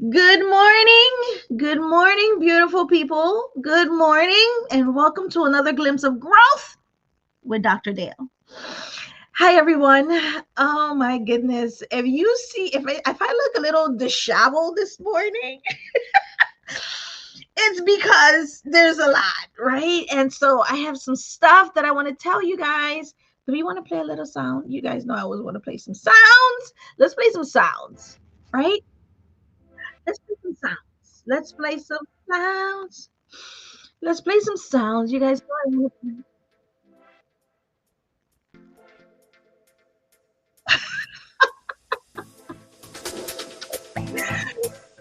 Good morning. Good morning, beautiful people. Good morning, and welcome to another glimpse of growth with Dr. Dale. Hi, everyone. Oh my goodness! If you see, if I look a little disheveled this morning, it's because there's a lot, right? And so I have some stuff that I want to tell you guys. Do we want to play a little sound? You guys know I always want to play some sounds. Let's play some sounds, right? Let's play some sounds. Let's play some sounds. Let's play some sounds. You guys know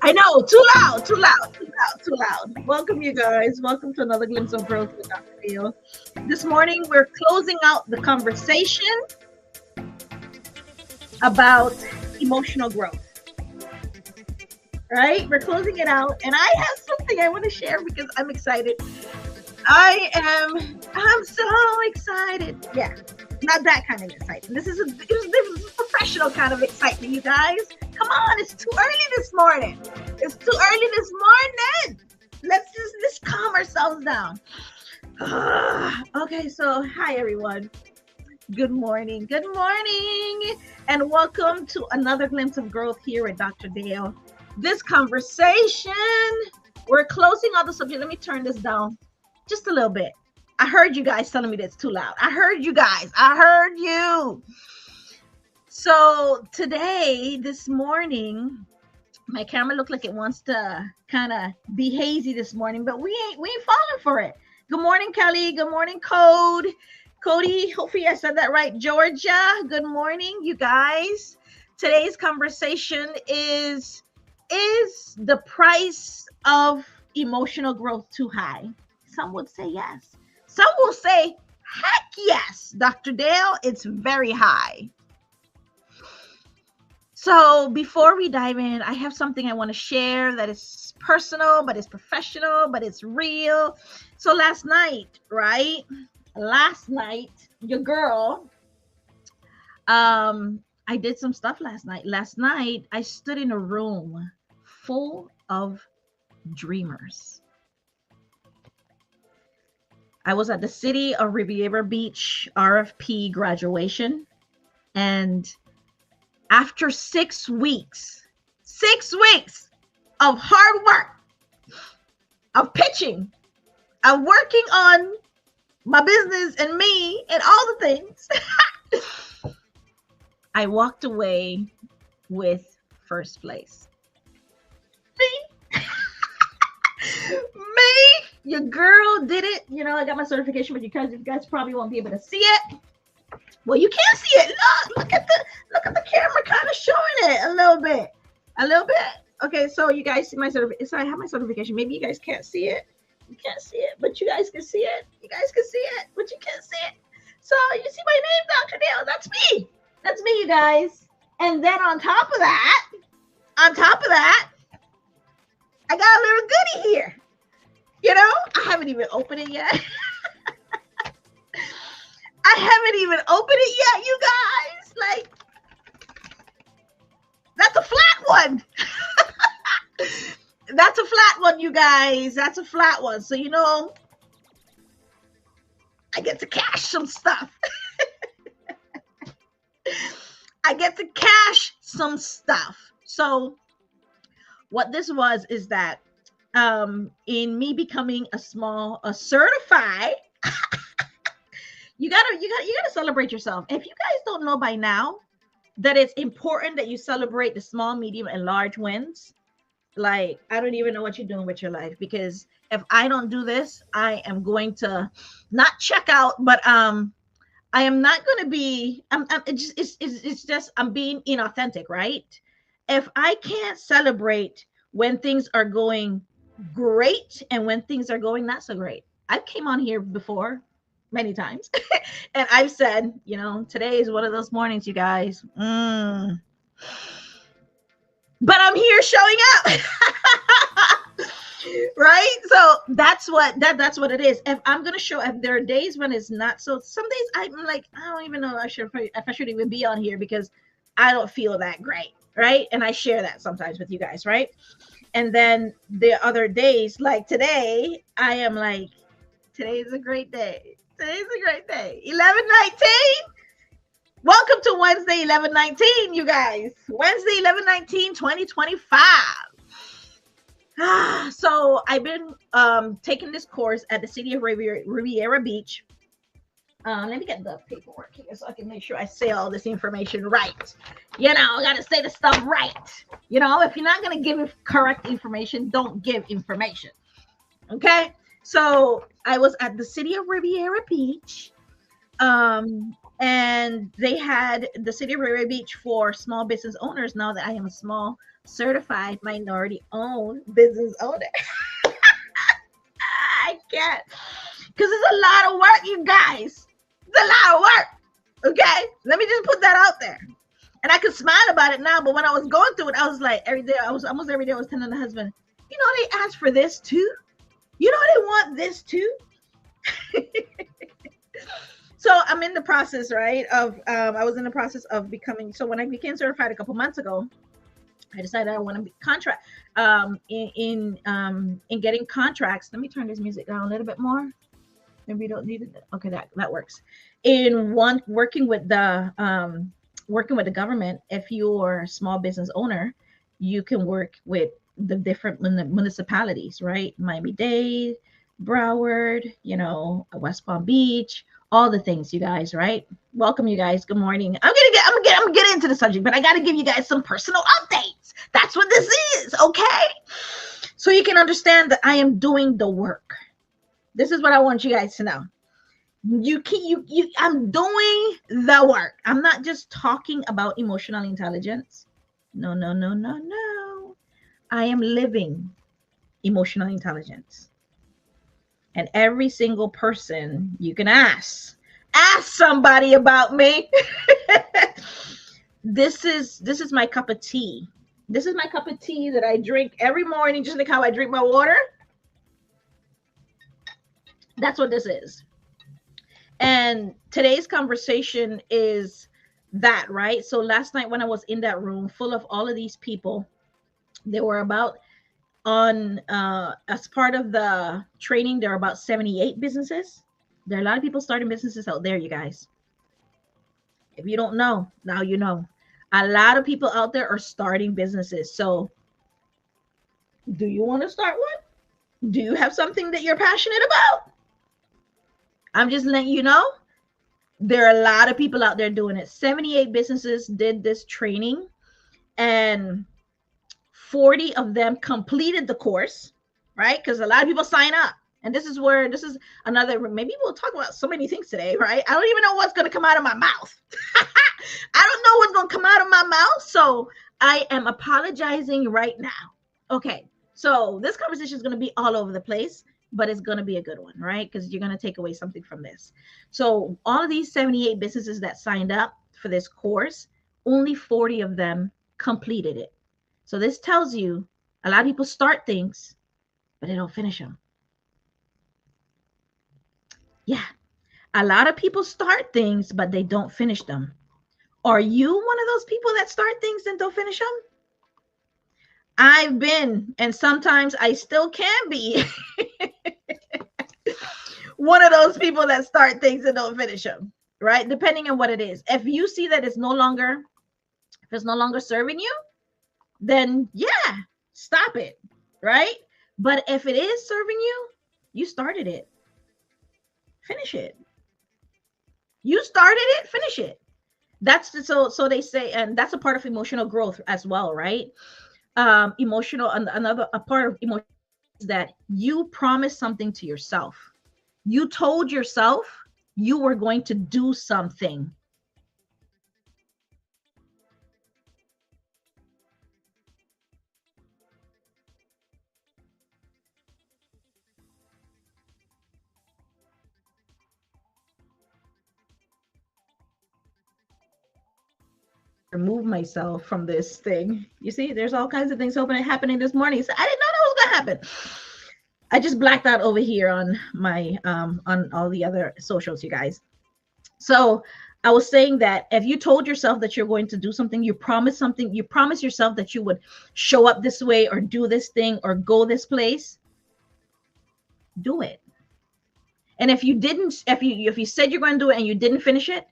I know, too loud, too loud, too loud, too loud. Welcome, you guys. Welcome to another glimpse of growth with Dr. Dale. This morning, we're closing out the conversation about emotional growth. Right? We're closing it out, and I have something I want to share because I'm excited. I'm so excited. Yeah, not that kind of excitement. This is a professional kind of excitement, you guys. Come on, it's too early this morning. It's too early this morning. Let's calm ourselves down. Okay, so hi everyone. Good morning. Good morning. And welcome to another glimpse of growth here at Dr. Dale. This conversation, we're closing out the subject. Let me turn this down just a little bit. I heard you guys telling me that's too loud. I heard you guys. I heard you. So today, this morning, my camera looked like it wants to kind of be hazy this morning, but we ain't falling for it. Good morning, Kelly. Good morning, Cody. Hopefully I said that right. Georgia. Good morning, you guys. Today's conversation is the price of emotional growth too high? Some would say yes. Some will say, heck yes, Dr. Dale, it's very high. So before we dive in, I have something I want to share that is personal, but it's professional, but it's real. So last night, right? Last night, your girl, I did some stuff last night. Last night, I stood in a room full of dreamers. I was at the City of Riviera Beach RFP graduation, and after 6 weeks of hard work, of pitching, of working on my business and me and all the things, I walked away with first place. Me. Me, your girl did it. You know, I got my certification, but you guys probably won't be able to see it. Well, you can see it. Look at the camera kind of showing it a little bit. Okay, so you guys see my certification. So I have my certification. Maybe you guys can't see it. You can't see it, but you guys can see it. You guys can see it, but you can't see it. So you see my name, Dr. Dale. That's me. That's me, you guys. And then on top of that, I got a little goodie here. You know, I haven't even opened it yet. You guys. Like, that's a flat one. That's a flat one, you guys. That's a flat one. So, you know, I get to cash some stuff. So what this was is that in me becoming a certified, you gotta celebrate yourself. If you guys don't know by now that it's important that you celebrate the small, medium, and large wins, like, I don't even know what you're doing with your life, because if I don't do this, I am going to not check out, but I am not going to be, it's just, I'm being inauthentic, right? If I can't celebrate when things are going great and when things are going not so great. I've came on here before many times and I've said, you know, today is one of those mornings, you guys. But I'm here showing up. Right? So that's what it is. If I'm gonna show, if there are days when it's not so, some days I'm like, I don't even know if I should even be on here because I don't feel that great. right? And I share that sometimes with you guys, right? And then the other days, like today, I am like, today's a great day. Today's a great day. 11/19. Welcome to Wednesday, 11/19, you guys. Wednesday, 11/19, 2025. So I've been taking this course at the city of Riviera Beach. Let me get the paperwork here so I can make sure I say all this information right. You know, I gotta say the stuff right. You know, if you're not gonna give correct information, don't give information. Okay. So I was at the city of Riviera Beach. And they had the city of Riviera Beach for small business owners. Now that I am a small certified minority owned business owner. I can't, because it's a lot of work, you guys. It's a lot of work. Okay, let me just put that out there. And I can smile about it now, but when I was going through it, I was like, every day, almost every day I was telling the husband, you know, they asked for this too. You know, they want this too. So I'm in the process, right? I was in the process of becoming. So when I became certified a couple months ago, I decided I want to be contract in getting contracts. Let me turn this music down a little bit more. Maybe you don't need it. Okay, that works. In working with the government, if you're a small business owner, you can work with the different municipalities, right? Miami-Dade, Broward, you know, West Palm Beach, all the things, you guys, right? Welcome, you guys. Good morning. I'm gonna get into the subject, but I gotta give you guys some personal updates. That's what this is, okay? So you can understand that I am doing the work. This is what I want you guys to know. I'm doing the work. I'm not just talking about emotional intelligence. No. I am living emotional intelligence. And every single person you can ask somebody about me. This is my cup of tea. This is my cup of tea that I drink every morning, just like how I drink my water. That's what this is. And today's conversation is that, right? So last night when I was in that room full of all of these people, they were about as part of the training, there are about 78 businesses. There are a lot of people starting businesses out there, you guys. If you don't know, now you know. A lot of people out there are starting businesses. So do you want to start one? Do you have something that you're passionate about? I'm just letting you know, there are a lot of people out there doing it. 78 businesses did this training, and 40 of them completed the course, right? Because a lot of people sign up. And this is another, maybe we'll talk about so many things today, right? I don't even know what's going to come out of my mouth. I don't know what's going to come out of my mouth. So I am apologizing right now. Okay. So this conversation is going to be all over the place, but it's going to be a good one, right? Because you're going to take away something from this. So all of these 78 businesses that signed up for this course, only 40 of them completed it. So this tells you a lot of people start things, but they don't finish them. Yeah. A lot of people start things, but they don't finish them. Are you one of those people that start things and don't finish them? I've been, and sometimes I still can be one of those people that start things and don't finish them, right? Depending on what it is. If you see that it's no longer serving you, then yeah, stop it, right? But if it is serving you, you started it. Finish it. You started it, finish it. So they say, and that's a part of emotional growth as well, right? A part of emotion is that you promised something to yourself. You told yourself you were going to do something. Remove myself from this thing. You see, there's all kinds of things happening this morning. So I didn't know that was gonna happen. I just blacked out over here on my on all the other socials, you guys. So I was saying that if you told yourself that you're going to do something, you promise yourself that you would show up this way or do this thing or go this place, do it. And if you didn't, if you said you're going to do it and you didn't finish it,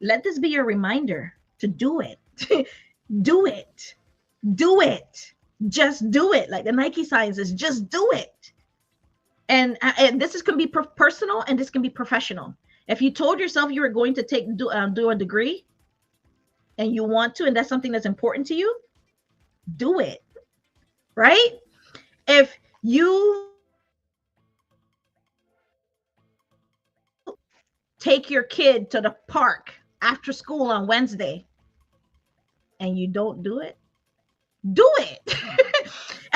let this be your reminder to do it. Do it. Do it. Just do it. Like the Nike sign says, just do it. And this is can be personal and this can be professional. If you told yourself you were going to do a degree and you want to, and that's something that's important to you, do it. Right? If you take your kid to the park after school on Wednesday and you don't do it, do it.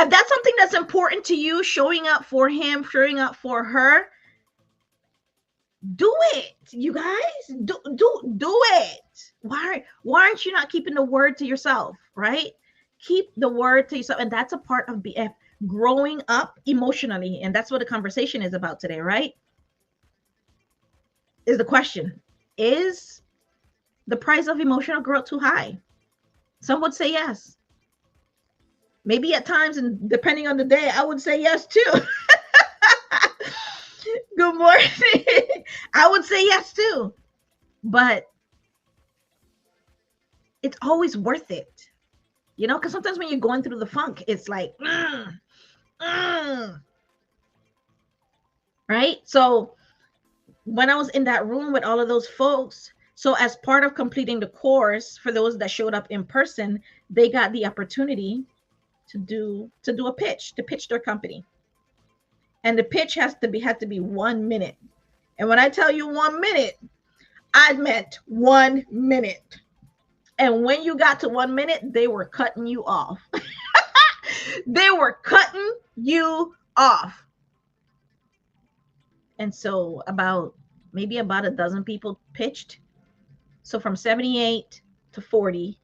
If that's something that's important to you, showing up for him, showing up for her, do it. You guys, do it. Why aren't you not keeping the word to yourself, right? Keep the word to yourself. And that's a part of BF, growing up emotionally. And that's what the conversation is about today, right? Is the question, is the price of emotional growth too high? Some would say yes. Maybe at times, and depending on the day, I would say yes too. Good morning. I would say yes too. But it's always worth it. You know, because sometimes when you're going through the funk, it's like, right? So when I was in that room with all of those folks, so as part of completing the course, for those that showed up in person, they got the opportunity to do a pitch, to pitch their company. And the pitch had to be 1 minute. And when I tell you 1 minute, I meant 1 minute. And when you got to 1 minute, they were cutting you off. They were cutting you off. And so maybe about a dozen people pitched. So from 78 to 40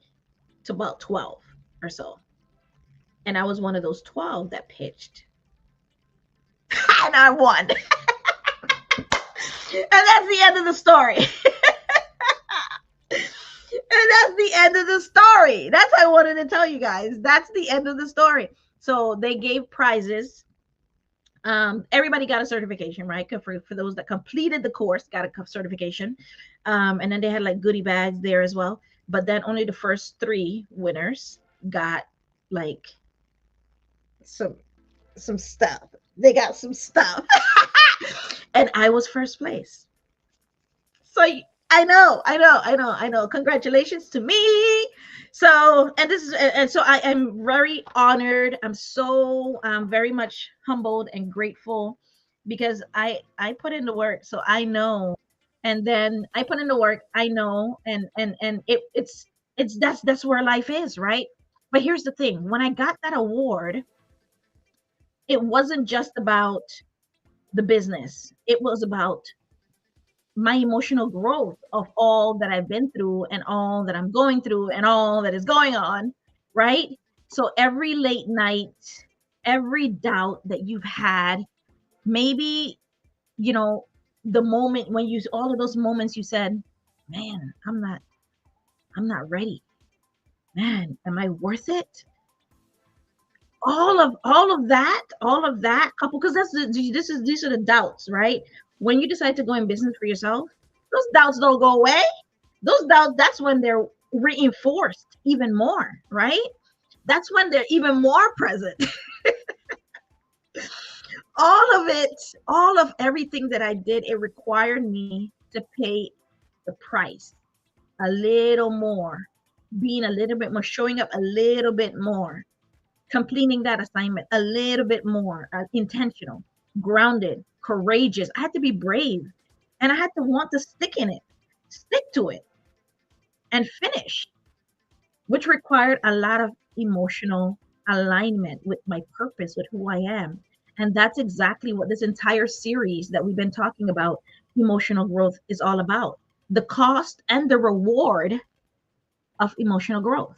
to about 12 or so. And I was one of those 12 that pitched. And I won. And that's the end of the story. And that's the end of the story. That's what I wanted to tell you guys. That's the end of the story. So they gave prizes. Everybody got a certification, right? For those that completed the course, got a certification. And then they had like goodie bags there as well. But then only the first 3 winners got like some stuff. They got some stuff. And I was first place. So I know. Congratulations to me. So, and so I am very honored. I'm so very much humbled and grateful because I put in the work. So I know. And then I put in the work. I know. And it's that's where life is, right? But here's the thing. When I got that award, it wasn't just about the business. It was about my emotional growth of all that I've been through and all that I'm going through and all that is going on, right? So every late night, every doubt that you've had, maybe, you know, the moment when all of those moments you said, man, I'm not ready. Man, am I worth it? All of that couple, because these are the doubts, right? When you decide to go in business for yourself, those doubts don't go away. Those doubts, that's when they're reinforced even more, right? That's when they're even more present. All of everything that I did, it required me to pay the price a little more, being a little bit more, showing up a little bit more, completing that assignment a little bit more, intentional, grounded, courageous. I had to be brave, and I had to want to stick to it and finish, which required a lot of emotional alignment with my purpose, with who I am. And that's exactly what this entire series that we've been talking about, emotional growth, is all about. The cost and the reward of emotional growth.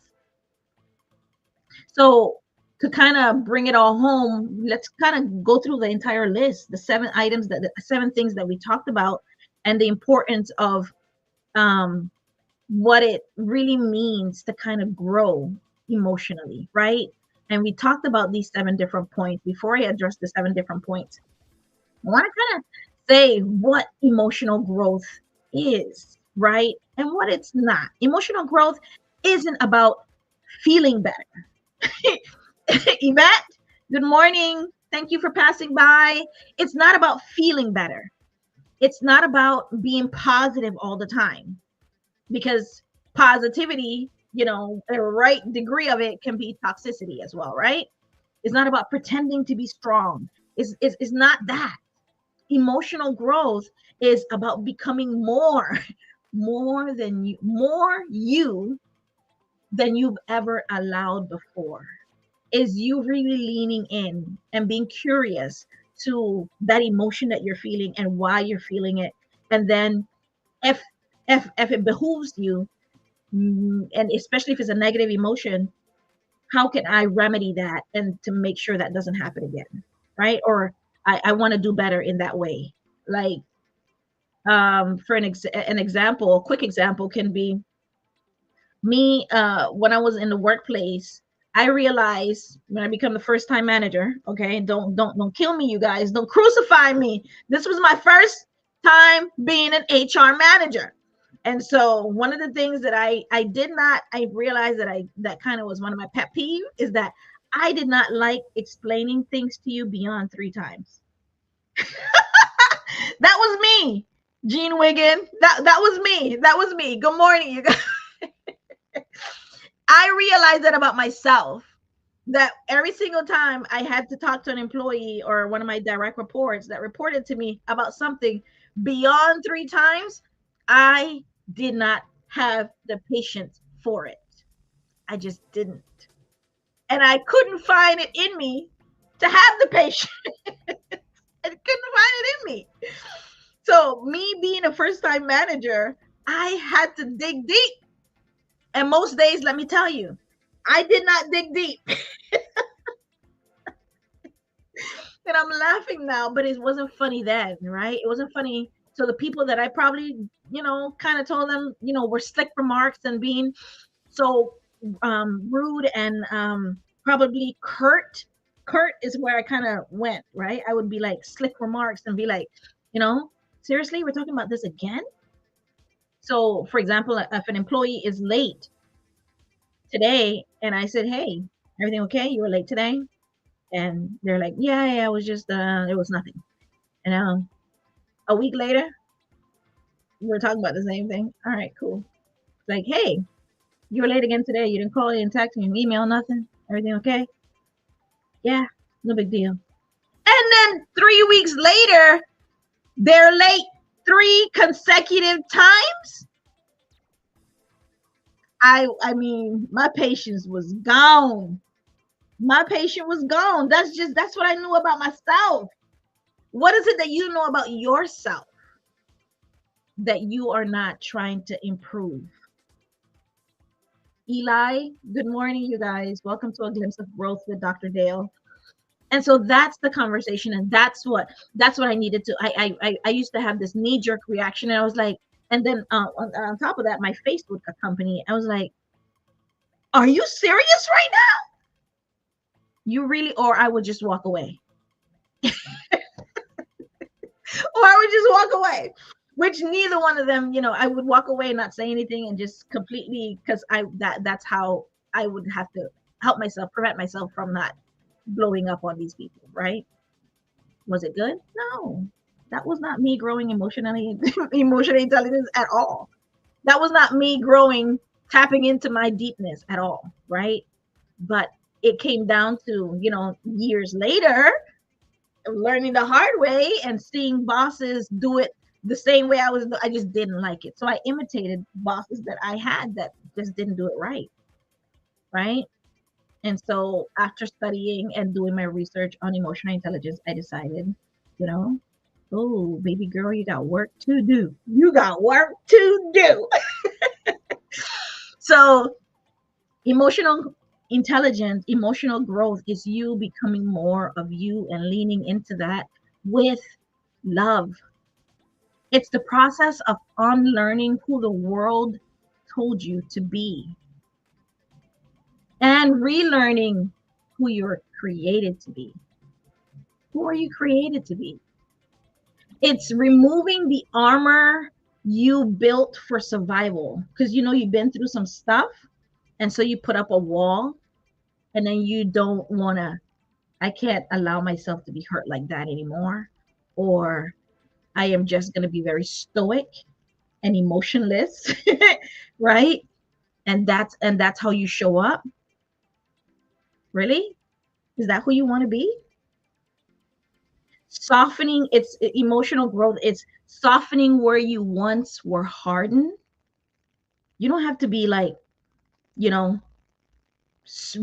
So to kind of bring it all home, let's kind of go through the entire list, the 7 things that we talked about, and the importance of um, what it really means to kind of grow emotionally, right? And we talked about these 7 different points. Before I address the 7 different points, I want to kind of say what emotional growth is, right? And what it's not. Emotional growth isn't about feeling better. Yvette, good morning. Thank you for passing by. It's not about feeling better. It's not about being positive all the time, because positivity, a right degree of it can be toxicity as well, right? It's not about pretending to be strong. It's not that. Emotional growth is about becoming more you than you've ever allowed before. Is you really leaning in and being curious to that emotion that you're feeling and why you're feeling it. And then if if it behooves you, and especially if it's a negative emotion, how can I remedy that and to make sure that doesn't happen again, right? Or I want to do better in that way. Like, for an example, a quick example can be me, when I was in the workplace. I realized when I become the first time manager, okay, don't kill me, you guys, don't crucify me. This was my first time being an HR manager. And so one of the things that I realized that kind of was one of my pet peeves, is that I did not like explaining things to you beyond 3 times. That was me, Gene Wiggin. That was me. That was me. Good morning, you guys. I realized that about myself, that every single time I had to talk to an employee or one of my direct reports that reported to me about something beyond 3 times, I did not have the patience for it. I just didn't. And I couldn't find it in me to have the patience. I couldn't find it in me. So, me being a first time manager, I had to dig deep. And most days, let me tell you, I did not dig deep. And I'm laughing now, but it wasn't funny then, right? It wasn't funny. So the people that I probably, kind of told them, were slick remarks and being so rude and probably curt. Curt is where I kind of went, right? I would be like slick remarks and be like, seriously, we're talking about this again? So, for example, if an employee is late today and I said, hey, everything okay? You were late today? And they're like, yeah, it was just, it was nothing. And a week later, we're talking about the same thing. All right, cool. Like, hey, you were late again today. You didn't call, you didn't text me, email, nothing. Everything okay? Yeah, no big deal. And then 3 weeks later, they're late 3 consecutive times. I mean, my patience was gone. My patience was gone. That's what I knew about myself. What is it that you know about yourself that you are not trying to improve? Eli, good morning, you guys. Welcome to A Glimpse of Growth with Dr. Dale. And so that's the conversation, and that's what I needed to. I used to have this knee-jerk reaction, and I was like, and then on top of that, my face would accompany. I was like, "Are you serious right now? You really?" Or I would just walk away. Or I would just walk away, which neither one of them, I would walk away and not say anything and just completely, because that's how I would have to help myself, prevent myself from not blowing up on these people, right? Was it good? No, that was not me growing emotional intelligence at all. That was not me growing, tapping into my deepness at all, right? But it came down to, years later, learning the hard way and seeing bosses do it the same way I just didn't like it. So I imitated bosses that I had that just didn't do it right. Right. And so after studying and doing my research on emotional intelligence, I decided, oh, baby girl, you got work to do. You got work to do. So emotional intelligence, emotional growth is you becoming more of you and leaning into that with love. It's the process of unlearning who the world told you to be and relearning who you're created to be. Who are you created to be? It's removing the armor you built for survival because you've been through some stuff, and so you put up a wall, and then you don't want to. I can't allow myself to be hurt like that anymore, or I am just going to be very stoic and emotionless, right? And that's how you show up. Really? Is that who you want to be? Softening, it's emotional growth. It's softening where you once were hardened. You don't have to be like, you know,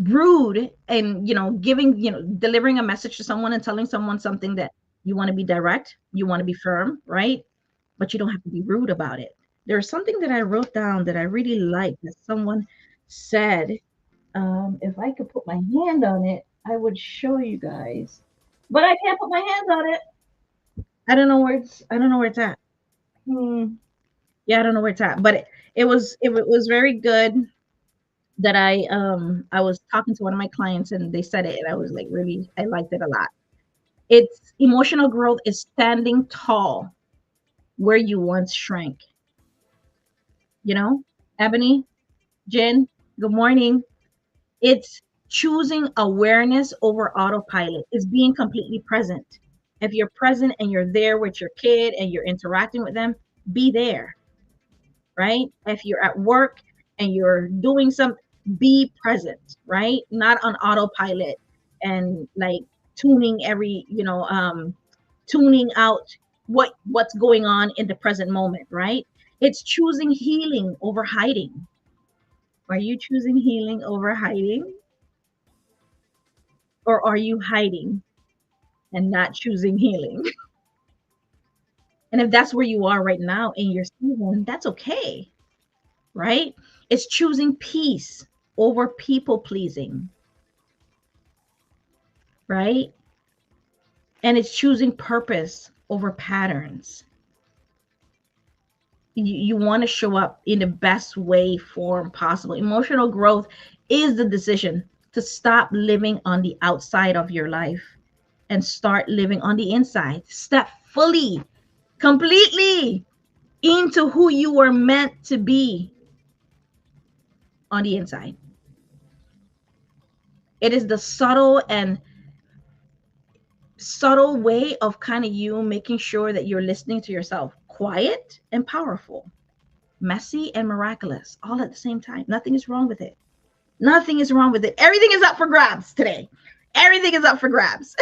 rude and, giving, delivering a message to someone and telling someone something that you want to be direct, you want to be firm, right? But you don't have to be rude about it. There's something that I wrote down that I really like that someone said. If I could put my hand on it, I would show you guys. But I can't put my hands on it. I don't know where it's at. Yeah, I don't know where it's at. But it was very good that I was talking to one of my clients and they said it and I was like really I liked it a lot. It's emotional growth is standing tall where you once shrank. You know, Ebony, Jen, good morning. It's choosing awareness over autopilot. It's being completely present. If you're present and you're there with your kid and you're interacting with them, be there, right? If you're at work and you're doing some, be present, right? Not on autopilot and like tuning tuning out what's going on in the present moment, right? It's choosing healing over hiding. Are you choosing healing over hiding? Or are you hiding and not choosing healing? And if that's where you are right now in your season, that's okay, right? It's choosing peace over people pleasing, right? And it's choosing purpose over patterns. You want to show up in the best way form possible. Emotional growth is the decision to stop living on the outside of your life and start living on the inside. Step fully, completely into who you were meant to be on the inside. It is the subtle way of kind of you making sure that you're listening to yourself. Quiet and powerful, messy and miraculous, all at the same time. Nothing is wrong with it. Nothing is wrong with it. Everything is up for grabs today. Everything is up for grabs.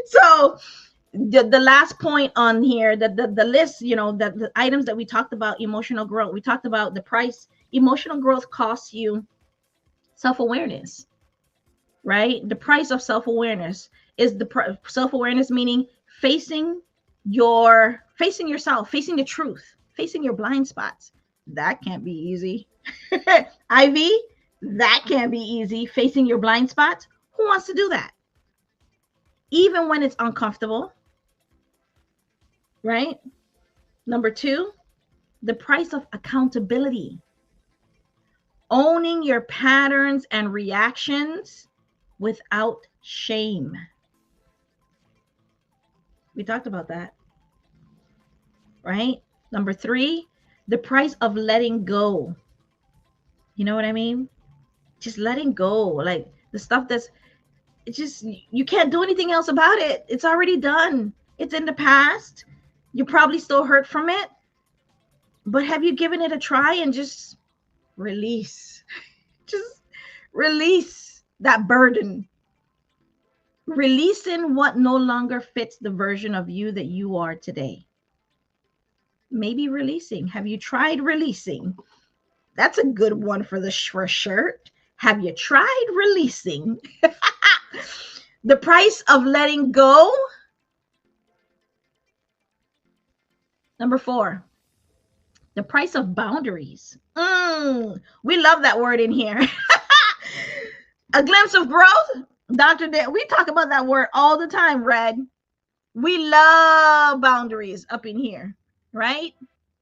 So the last point on here, the list, the items that we talked about, emotional growth. We talked about the price. Emotional growth costs you self-awareness, right? The price of self-awareness is self-awareness, meaning facing yourself, facing the truth, facing your blind spots. That can't be easy. Ivy, that can't be easy. Facing your blind spots. Who wants to do that? Even when it's uncomfortable, right? Number 2, the price of accountability. Owning your patterns and reactions without shame. We talked about that, right? Number 3, the price of letting go. You know what I mean? Just letting go, like the stuff it's just, you can't do anything else about it. It's already done. It's in the past. You probably still hurt from it, but have you given it a try and just release? Just release that burden. Releasing what no longer fits the version of you that you are today. Maybe releasing. Have you tried releasing? That's a good one for the shirt. Have you tried releasing? The price of letting go. Number 4, the price of boundaries. We love that word in here. A glimpse of growth. Dr. Dan, we talk about that word all the time, Red. We love boundaries up in here, right?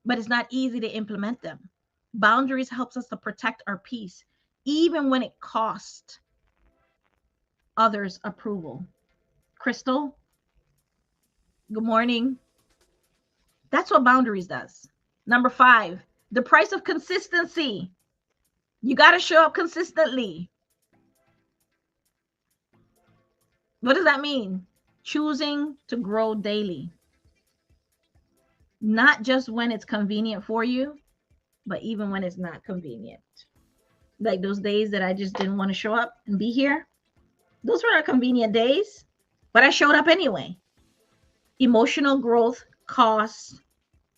But it's not easy to implement them. Boundaries helps us to protect our peace, even when it costs others approval. Crystal, good morning. That's what boundaries does. Number 5, the price of consistency. You got to show up consistently. What does that mean? Choosing to grow daily. Not just when it's convenient for you, but even when it's not convenient. Like those days that I just didn't want to show up and be here. Those were convenient days, but I showed up anyway. Emotional growth costs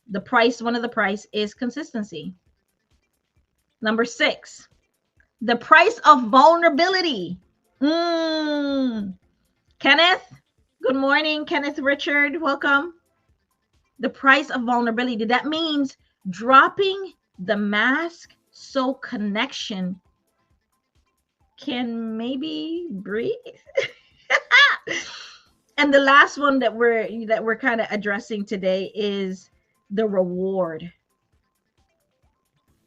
the price. One of the price is consistency. Number 6, the price of vulnerability. Kenneth, good morning. Kenneth Richard, welcome. The price of vulnerability. That means dropping the mask so connection can maybe breathe. And the last one that we're kind of addressing today is the reward.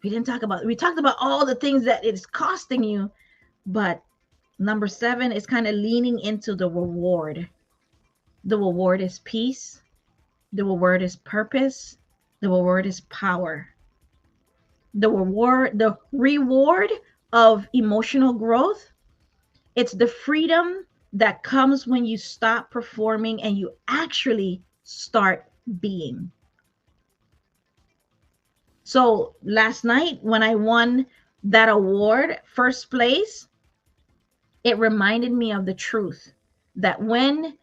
We talked about all the things that it's costing you, but number 7 is kind of leaning into the reward. The reward is peace. The reward is purpose. The reward is power. The reward of emotional growth, it's the freedom that comes when you stop performing and you actually start being. So last night when I won that award, first place, it reminded me of the truth that when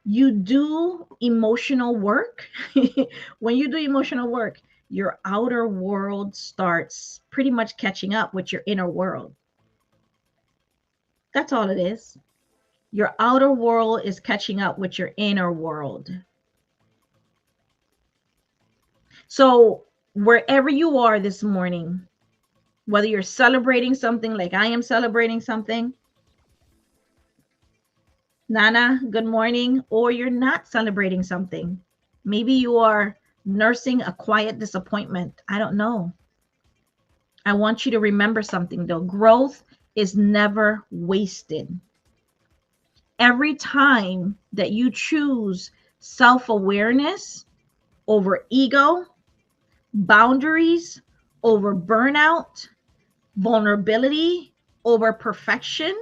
you do emotional work, your outer world starts pretty much catching up with your inner world. That's all it is. Your outer world is catching up with your inner world. So wherever you are this morning, whether you're celebrating something like I am celebrating something, Nana, good morning, or you're not celebrating something. Maybe you are nursing a quiet disappointment. I don't know. I want you to remember something though. Growth is never wasted. Every time that you choose self-awareness over ego, boundaries over burnout, vulnerability over perfection,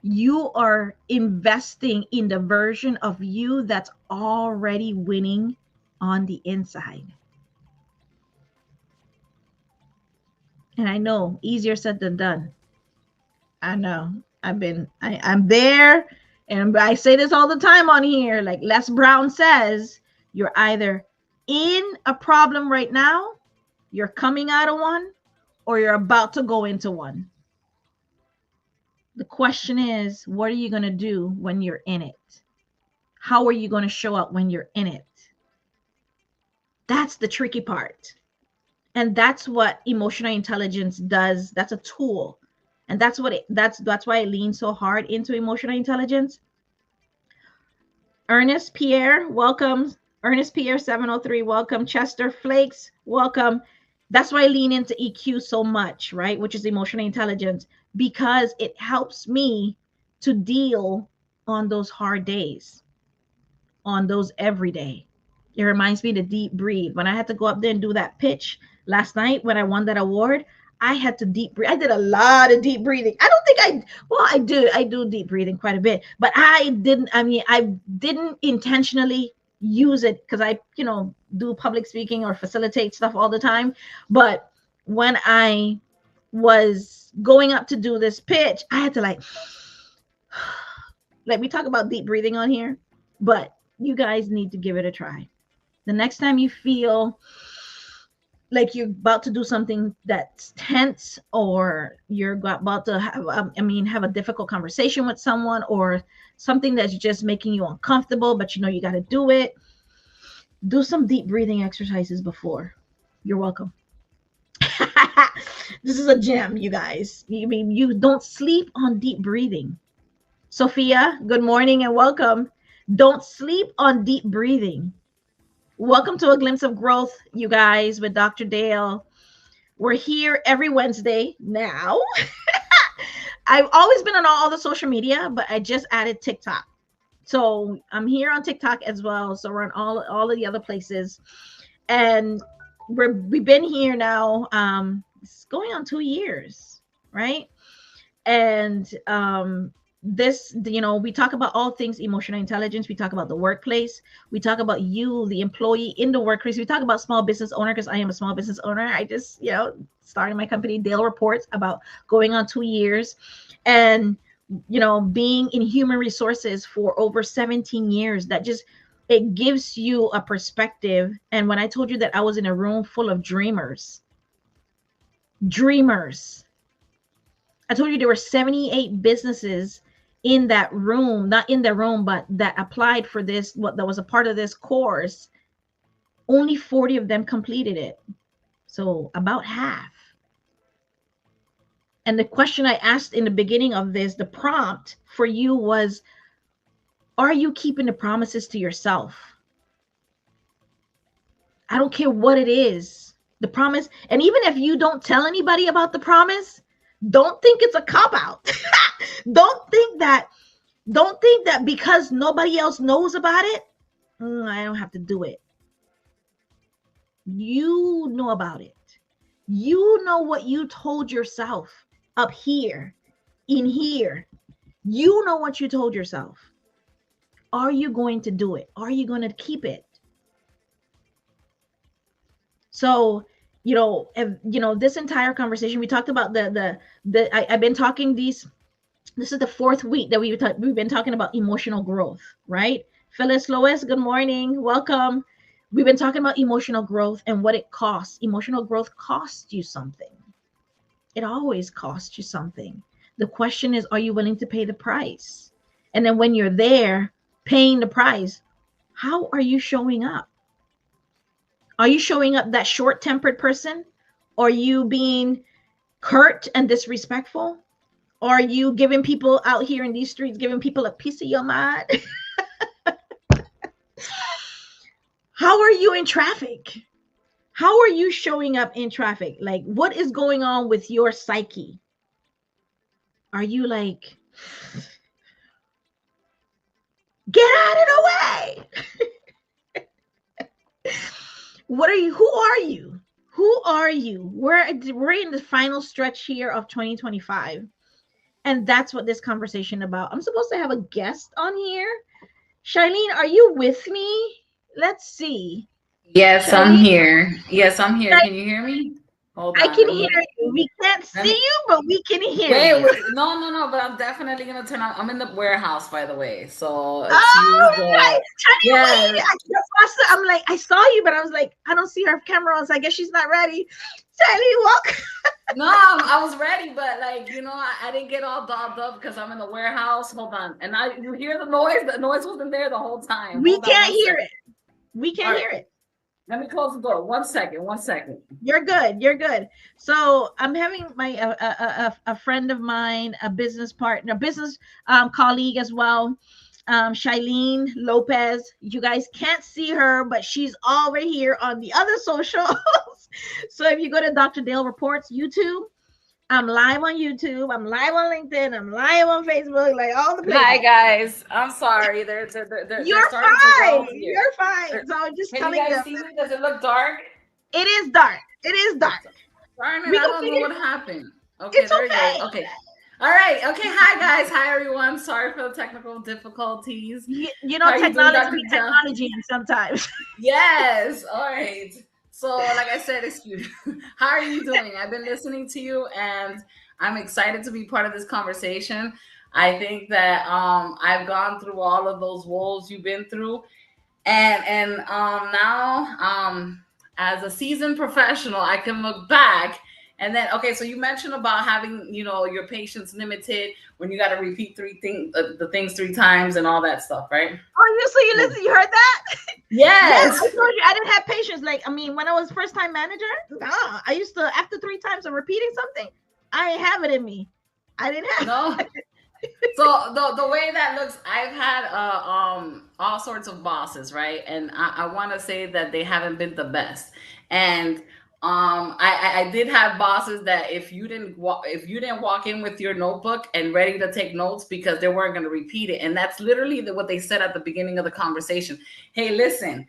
you are investing in the version of you that's already winning on the inside. And I know, easier said than done. I know. I'm there, and I say this all the time on here. Like Les Brown says, you're either in a problem right now, you're coming out of one, or you're about to go into one. The question is, what are you going to do when you're in it? How are you going to show up when you're in it? That's the tricky part. And that's what emotional intelligence does. That's a tool. And that's why I lean so hard into emotional intelligence. Ernest Pierre, welcome. Ernest Pierre 703, welcome. Chester Flakes, welcome. That's why I lean into EQ so much, right? Which is emotional intelligence, because it helps me to deal on those hard days, on those every day. It reminds me to deep breathe. When I had to go up there and do that pitch last night when I won that award, I had to deep breathe. I did a lot of deep breathing. I do deep breathing quite a bit, but I didn't intentionally use it because I, do public speaking or facilitate stuff all the time. But when I was going up to do this pitch, I had to like we talk about deep breathing on here, but you guys need to give it a try. The next time you feel like you're about to do something that's tense, or you're about to have a difficult conversation with someone, or something that's just making you uncomfortable, but you got to do it, do some deep breathing exercises before. You're welcome. This is a gem, you guys. You don't sleep on deep breathing. Sophia, good morning and welcome. Don't sleep on deep breathing. Welcome to A Glimpse of Growth, you guys, with Dr. Dale. We're here every Wednesday now. I've always been on all the social media, but I just added TikTok. So I'm here on TikTok as well. So we're on all of the other places. And we've been here now. It's going on 2 years, right? And this, we talk about all things emotional intelligence. We talk about the workplace. We talk about you, the employee in the workplace. We talk about small business owner, because I am a small business owner. I just, started my company, Dale Reports, about going on 2 years. And, being in human resources for over 17 years, that just, it gives you a perspective. And when I told you that I was in a room full of dreamers, I told you there were 78 businesses in that room, not in the room, but that applied for this, that was a part of this course. Only 40 of them completed it. So about half. And the question I asked in the beginning of this, the prompt for you was, are you keeping the promises to yourself? I don't care what it is, the promise. And even if you don't tell anybody about the promise, don't think it's a cop-out. Don't think that because nobody else knows about it, I don't have to do it. You know about it. You know what you told yourself up here, in here. You know what you told yourself. Are you going to do it? Are you going to keep it? So, this entire conversation, we talked about I've been talking this is the 4th week that we've been talking about emotional growth, right? Phyllis Lois, good morning. Welcome. We've been talking about emotional growth and what it costs. Emotional growth costs you something. It always costs you something. The question is, are you willing to pay the price? And then when you're there paying the price, how are you showing up? Are you showing up that short-tempered person? Are you being curt and disrespectful? Are you giving people out here in these streets, giving people a piece of your mind? How are you in traffic? How are you showing up in traffic? Like, what is going on with your psyche? Are you like, get out of the way? What are you? Who are you? Who are you? We're in the final stretch here of 2025. And that's what this conversation about. I'm supposed to have a guest on here. Charlene, are you with me? Let's see. Yes, Charlene? I'm here. Yes, I'm here. Can you hear me? Hold on. I can hear you. We can't see you, but we can hear you. Wait, no, but I'm definitely gonna turn on. I'm in the warehouse, by the way. So Right. I'm like, I saw you, but I was like, I don't see her camera on, so I guess she's not ready. Charlene, walk. No, I was ready, but I didn't get all dolled up because I'm in the warehouse. Hold on. And you hear the noise? The noise wasn't there the whole time. We can't hear it. We can't hear it. Let me close the door. One second. You're good. So I'm having my a friend of mine, a business partner, business colleague as well, Shailene Lopez. You guys can't see her, but she's already here on the other socials. So if you go to Dr. Dale Reports YouTube, I'm live on YouTube, I'm live on LinkedIn, I'm live on Facebook, like all the places. Hi guys, I'm sorry. They're You're fine. You're fine. So I'm just telling you. Can you guys see me? Does it look dark? It is dark. Darn it, I don't know what happened. Okay, it's there okay. You go. Okay. All right. Okay. Hi guys. Hi everyone. Sorry for the technical difficulties. Technology sometimes. Yes. All right. So, like I said, excuse me. How are you doing? I've been listening to you, and I'm excited to be part of this conversation. I think that I've gone through all of those woes you've been through, and now as a seasoned professional, I can look back. And then, okay, so you mentioned about having, your patience limited when you got to repeat the things 3 times and all that stuff, right? Oh, you heard that? Yes. I told you I didn't have patience. When I was first time manager, I used to, after 3 times of repeating something, I didn't have it in me. I didn't have No. So the way that looks, I've had all sorts of bosses, right? And I want to say that they haven't been the best. And I did have bosses that if you didn't walk in with your notebook and ready to take notes because they weren't going to repeat it, and that's literally what they said at the beginning of the conversation. Hey, listen,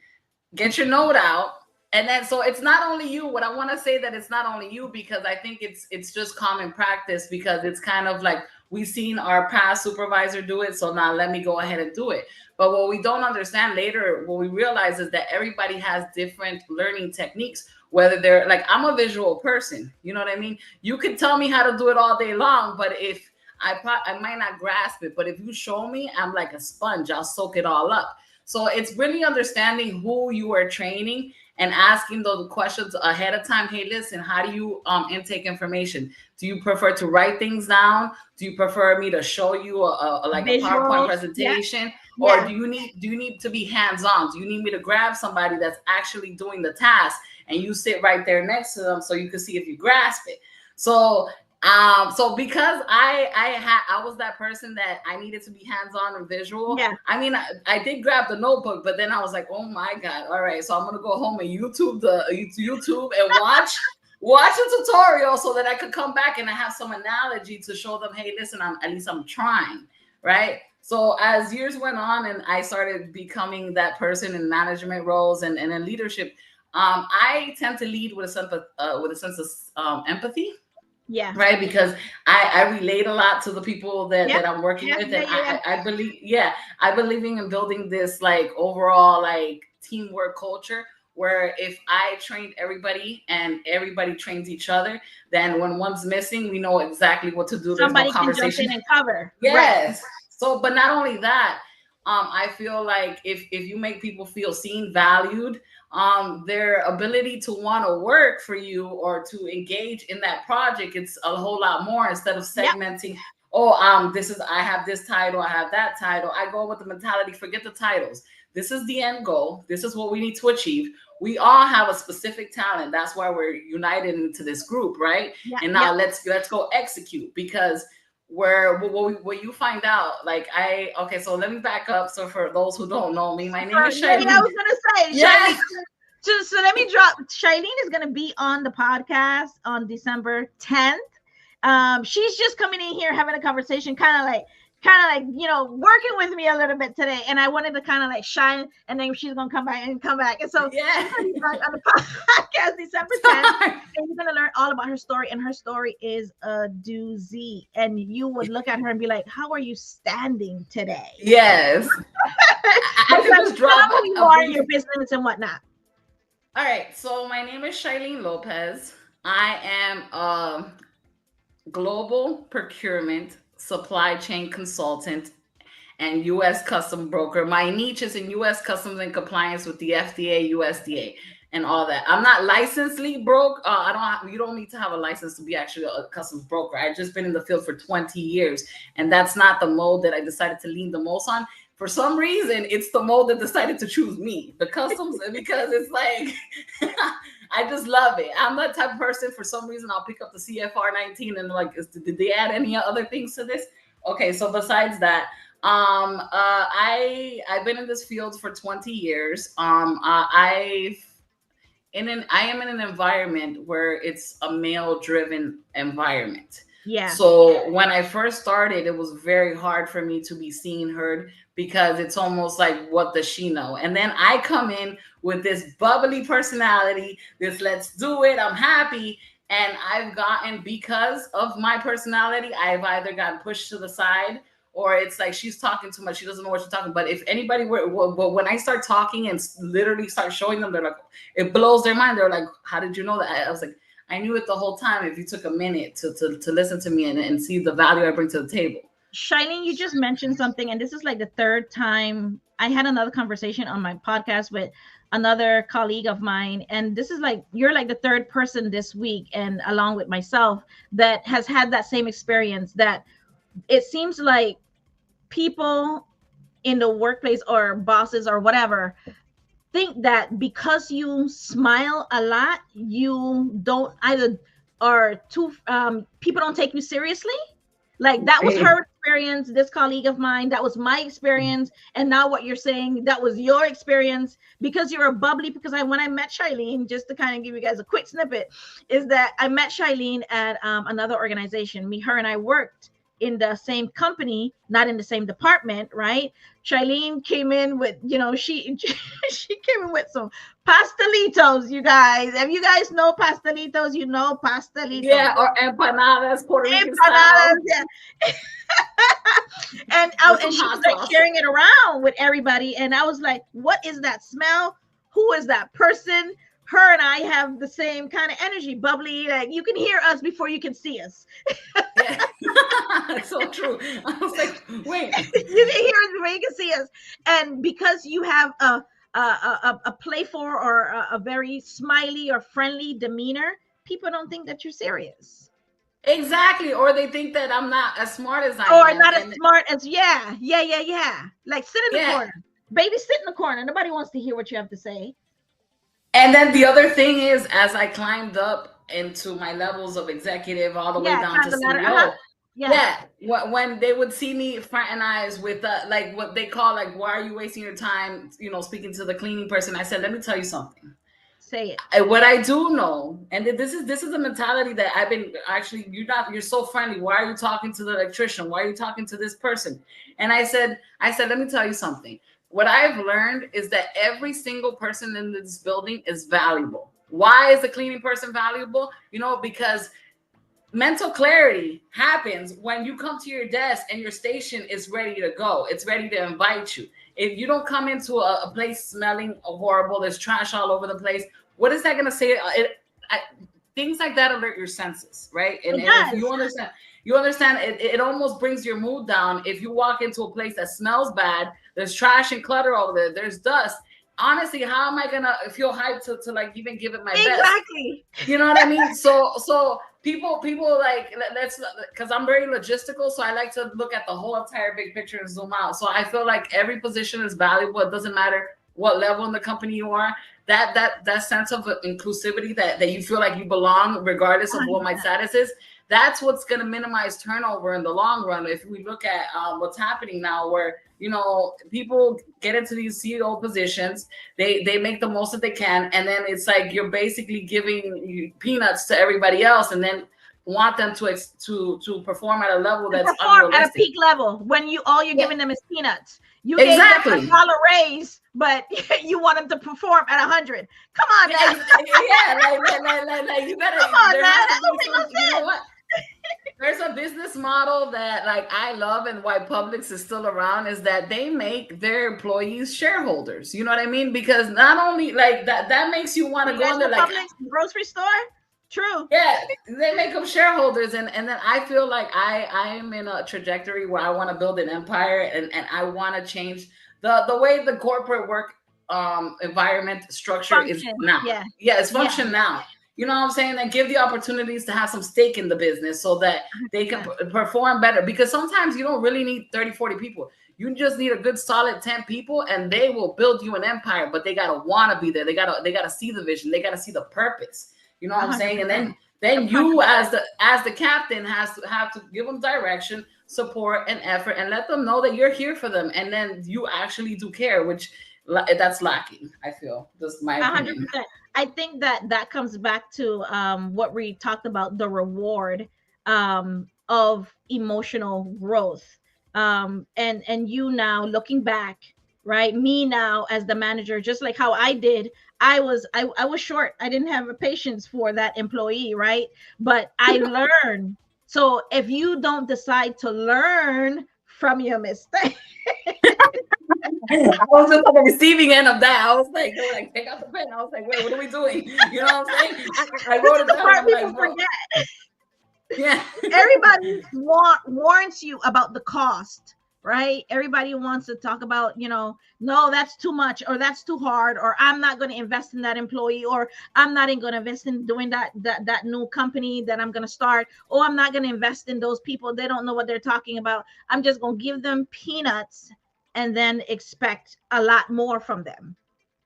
get your note out. And then so it's not only you. What I want to say that it's not only you, because I think it's just common practice, because it's kind of like we've seen our past supervisor do it, so now let me go ahead and do it. But what we don't understand later, what we realize is that everybody has different learning techniques. Whether they're like, I'm a visual person, you know what I mean? You can tell me how to do it all day long, but if I might not grasp it, but if you show me, I'm like a sponge. I'll soak it all up. So it's really understanding who you are training and asking those questions ahead of time. Hey, listen, how do you intake information? Do you prefer to write things down? Do you prefer me to show you like a PowerPoint Visuals. Yeah. presentation? Or Yeah. do you need to be hands-on? Do you need me to grab somebody that's actually doing the task and you sit right there next to them so you can see if you grasp it? So so because I was that person that I needed to be hands-on and visual. Yeah. I mean, I did grab the notebook, but then I was like, oh my God, all right, so I'm gonna go home and YouTube and watch a tutorial so that I could come back and I have some analogy to show them, hey, listen, at least I'm trying, right? So as years went on and I started becoming that person in management roles and in leadership, I tend to lead with a sense of empathy, Yeah. right? Because I relate a lot to the people Yep. that I'm working Yep. with, Yeah. and Yeah. I believe, yeah, I believe in building this like overall like teamwork culture where if I trained everybody and everybody trains each other, then when one's missing, we know exactly what to do. There's no Somebody can jump conversation. in and cover. Right. Yes. So, but not only that, I feel like if you make people feel seen, valued, their ability to want to work for you or to engage in that project, it's a whole lot more instead of Yep. segmenting. Oh, this is I have this title, I have that title. I go with the mentality, forget the titles. This is the end goal. This is what we need to achieve. We all have a specific talent. That's why we're united into this group, right? Yeah. And Yep. now let's go execute, because where you find out, like okay, so let me back up. So for those who don't know me, my name is Yeah, I Shailene. was gonna say, Yes. Shailene. So let me drop. Shailene is gonna be on the podcast on December 10th. She's just coming in here having a conversation, kind of like working with me a little bit today, and I wanted to kind of like shine, and then she's gonna come back, and so she's Yeah. gonna be back on the podcast December 10th, and you're gonna learn all about her story, and her story is a doozy, and you would look at her and be like, how are you standing today? Yes. I But could just tell drop who you a are in brief. your business and whatnot. All right, so my name is Shailene Lopez. I am a global procurement supply chain consultant and U.S. custom broker. My niche is in U.S. customs and compliance with the FDA, USDA, and all that. I'm not licensedly broke. I don't. You don't need to have a license to be actually a customs broker. I've just been in the field for 20 years, and that's not the mode that I decided to lean the most on. For some reason, it's the mode that decided to choose me, the customs, because it's like I just love it. I'm that type of person. For some reason, I'll pick up the CFR 19 and like, did they add any other things to this? Okay, so besides that, I've been in this field for 20 years. I am in an environment where it's a male driven environment. Yeah. So when I first started, it was very hard for me to be seen, heard, because it's almost like, what does she know? And then I come in with this bubbly personality, this let's do it, I'm happy. And I've gotten, because of my personality, I've either gotten pushed to the side, or it's like she's talking too much, she doesn't know what she's talking. But if anybody were, but when I start talking and literally start showing them, they're like, it blows their mind. They're like, how did you know that? I was like, I knew it the whole time. If you took a minute to listen to me and see the value I bring to the table. Shining, you just mentioned something, and this is like the third time I had another conversation on my podcast with another colleague of mine, and this is like you're like the third person this week, and along with myself, that has had that same experience. That it seems like people in the workplace or bosses or whatever think that because you smile a lot, you don't either, or too people don't take you seriously, Like that was her experience, this colleague of mine, that was my experience. And now what you're saying, that was your experience because you're a bubbly. Because when I met Shailene, just to kind of give you guys a quick snippet, is that I met Shailene at another organization. Her and I worked in the same company, not in the same department, right? Shailene came in with, she she came in with some pastelitos, you guys. If you guys know pastelitos, you know pastelitos. Yeah, or empanadas, Puerto Rican Empanadas, style, yeah. with And some she was hot like sauce. sharing it around with everybody, and I was like, "What is that smell? Who is that person?" Her and I have the same kind of energy, bubbly. Like you can hear us before you can see us. Yeah, so true. I was like, wait. You can hear us before you can see us, and because you have a playful or a very smiley or friendly demeanor, people don't think that you're serious. Exactly, or they think that I'm not as smart as I Or am, not as and smart as, yeah. Like sit in the yeah. corner. Baby, sit in the corner. Nobody wants to hear what you have to say. And then the other thing is, as I climbed up into my levels of executive all the way Yeah, down climb to the ladder. Uh-huh. CEO, Yeah. yeah, when they would see me fraternize with like what they call like, why are you wasting your time, speaking to the cleaning person? I said, let me tell you something. Say it. What I do know, and this is a mentality that I've been actually. You're so friendly. Why are you talking to the electrician? Why are you talking to this person? And I said, let me tell you something. What I've learned is that every single person in this building is valuable. Why is the cleaning person valuable? Because mental clarity happens when you come to your desk and your station is ready to go. It's ready to invite you. If you don't come into a place smelling horrible, there's trash all over the place, what is that going to say? Things like that alert your senses, right? And, It and if does. you understand it almost brings your mood down. If you walk into a place that smells bad, there's trash and clutter over there, there's dust. Honestly, how am I going to feel hyped to like even give it my best? Exactly. You know what I mean? So people like, let's, because I'm very logistical, so I like to look at the whole entire big picture and zoom out. So I feel like every position is valuable. It doesn't matter what level in the company you are. That sense of inclusivity, that you feel like you belong regardless of what my 100%. status is, that's what's going to minimize turnover in the long run. If we look at what's happening now, where people get into these CEO positions, they make the most that they can, and then it's like you're basically giving peanuts to everybody else, and then want them to perform at a level To that's perform at a unrealistic. peak level when all you're Yeah, giving them is peanuts. You gave them exactly. $1 raise, but you want them to perform at 100. Come on now. Yeah, like you Come gotta. on There now. has to That be don't make some. You no know sense. what? There's a business model that like I love, and why Publix is still around is that they make their employees shareholders. You know what I mean? Because not only like that makes you want to You go guys in know there like, Publix grocery store? True. yeah, they make them shareholders, and then I feel like I am in a trajectory where I want to build an empire, and I want to change the way the corporate work environment structure is Function. now. Yeah. Yeah, it's Yeah. function now. You know what I'm saying? And give the opportunities to have some stake in the business so that they can 100%. perform better. Because sometimes you don't really need 30, 40 people. You just need a good solid 10 people, and they will build you an empire. But they gotta want to be there. They gotta see the vision. They gotta see the purpose. You know what I'm saying? And 100%. then you 100%. as the captain have to give them direction, support, and effort, and let them know that you're here for them. And then you actually do care, which that's lacking. I feel, just my A hundred opinion. percent. I think that comes back to what we talked about, the reward of emotional growth. And you now looking back, right? Me now as the manager, just like how I did. I was short. I didn't have a patience for that employee, right? But I learned. So if you don't decide to learn from your mistake, I was just on the receiving end of that. I was like, they were like, take out the pen. I was like, wait, what are we doing? You know what I'm saying? I this wrote is it the down. part I'm people like, bro, forget. yeah. Everybody warns you about the cost, right? Everybody wants to talk about, no, that's too much, or that's too hard, or I'm not going to invest in that employee, or I'm not going to invest in doing that new company that I'm going to start, or I'm not going to invest in those people. They don't know what they're talking about. I'm just going to give them peanuts and then expect a lot more from them.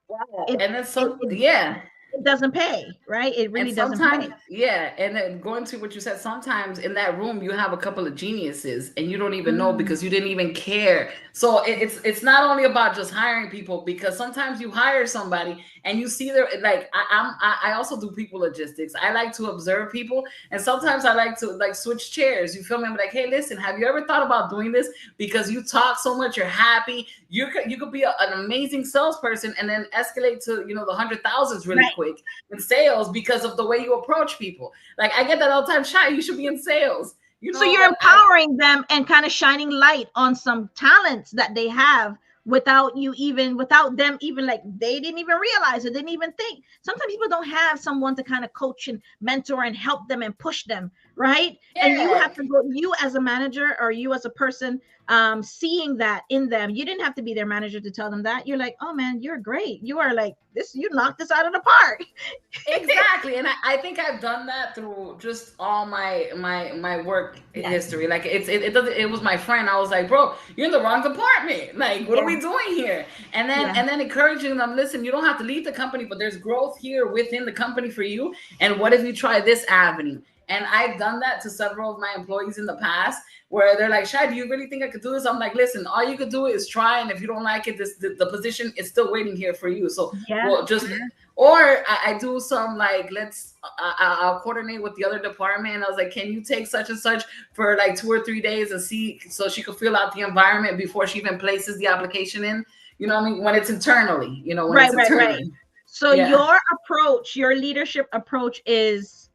Wow. It, And it's it, so, it yeah. it doesn't pay, right? It And really doesn't sometimes, pay. yeah, and then going to what you said, sometimes in that room you have a couple of geniuses and you don't even know Mm, because you didn't even care. So it's not only about just hiring people, because sometimes you hire somebody and you see their, like I also do people logistics. I like to observe people, and sometimes I like to like switch chairs. You feel me? I'm like, hey, listen, have you ever thought about doing this? Because you talk so much, you're happy. You could be an amazing salesperson and then escalate to the 100,000s really right. quick in sales because of the way you approach people. Like I get that all the time. Shy, you should be in sales, So you're but I empowering them and kind of shining light on some talents that they have without them even, like, they didn't even realize it, didn't even think. Sometimes people don't have someone to kind of coach and mentor and help them and push them, right? And you yeah. have to go, you as a manager or you as a person, seeing that in them. You didn't have to be their manager to tell them that. You're like, oh man, you're great, you are like this, you knocked this out of the park. Exactly, and I think I've done that through just all my work Yes. history. Like it doesn't. It was my friend. I was like, bro, you're in the wrong department. Like, what are Yeah. we doing here? And then Yeah. and then encouraging them. Listen, you don't have to leave the company, but there's growth here within the company for you. And what if you try this avenue? And I've done that to several of my employees in the past, where they're like, Shai, do you really think I could do this? I'm like, listen, all you could do is try, and if you don't like it, the position is still waiting here for you. So, Yeah. well, just, or I do some like, I'll coordinate with the other department. And I was like, can you take such and such for like 2 or 3 days and see, so she could feel out the environment before she even places the application in? You know what I mean? When it's internally, when Right, it's right, right. internally. So Yeah. your approach, your leadership approach is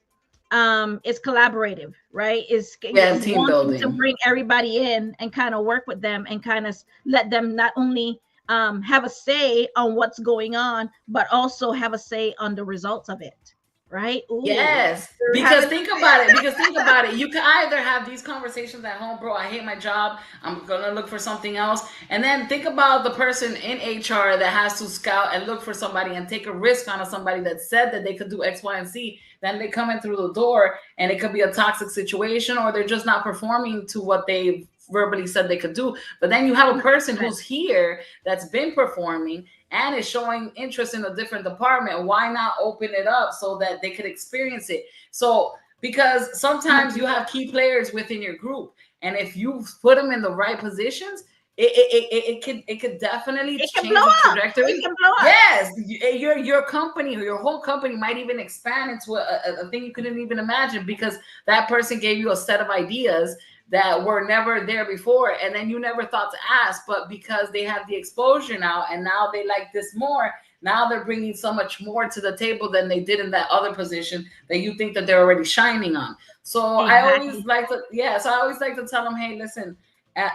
collaborative, right? Yeah. Is Team wanting to building. bring everybody in and kind of work with them and kind of let them not only have a say on what's going on, but also have a say on the results of it, right? Ooh, Yes, you're because having think about it. Because think about it. You can either have these conversations at home, bro. I hate my job. I'm gonna look for something else. And then think about the person in HR that has to scout and look for somebody and take a risk on somebody that said that they could do X, Y, and Z. Then they come in through the door, and it could be a toxic situation, or they're just not performing to what they verbally said they could do. But then you have a person 100%. who's here that's been performing and is showing interest in a different department. Why not open it up so that they could experience it? So, because sometimes you 100%. have key players within your group, and if you put them in the right positions, it could definitely It can blow change the up. It trajectory. can blow up. Yes, your company or your whole company might even expand into a thing you couldn't even imagine, because that person gave you a set of ideas that were never there before, and then you never thought to ask, but because they have the exposure now and now they like this more, now they're bringing so much more to the table than they did in that other position that you think that they're already shining on. So I always Exactly. like to, yeah, so I always like to tell them, hey, listen.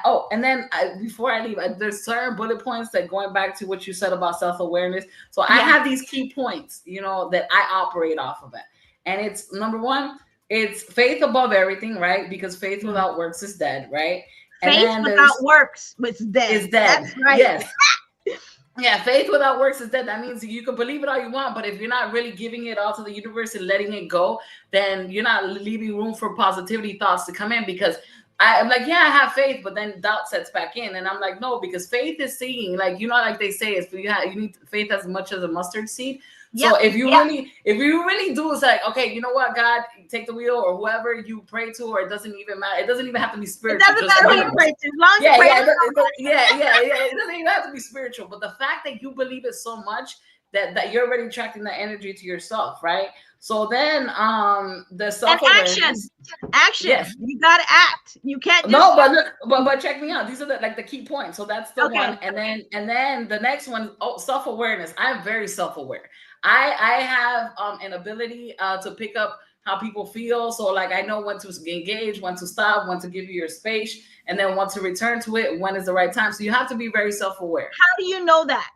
Oh, and then before I leave, there's certain bullet points that, going back to what you said about self-awareness. So I Yeah. have these key points, that I operate off of it. And it's number one, it's faith above everything, right? Because faith Mm. without works is dead, right? And Faith then without there's works is dead. is dead. That's right. Yes. Yeah, faith without works is dead. That means you can believe it all you want, but if you're not really giving it all to the universe and letting it go, then you're not leaving room for positivity thoughts to come in. Because I'm like, yeah, I have faith, but then doubt sets back in, and I'm like, no, because faith is seeing, like, like they say, is you need faith as much as a mustard seed. Yep. So if you Yep. really do, it's like, okay, you know what, God, take the wheel, or whoever you pray to, or it doesn't even matter. It doesn't even have to be It spiritual. doesn't Just matter who you pray to, as long as you yeah, pray yeah, to somebody. yeah. It doesn't even have to be spiritual, but the fact that you believe it so much that you're already attracting that energy to yourself, right? So then, the And action, self-awareness. action. Yes. You gotta act. You can't just No, but look, but check me out. These are the key points. So that's the okay. one, and then the next one, oh, self-awareness. I'm very self-aware. I have an ability to pick up how people feel. So like, I know when to engage, when to stop, when to give you your space, and then when to return to it, when is the right time. So you have to be very self-aware. How do you know that?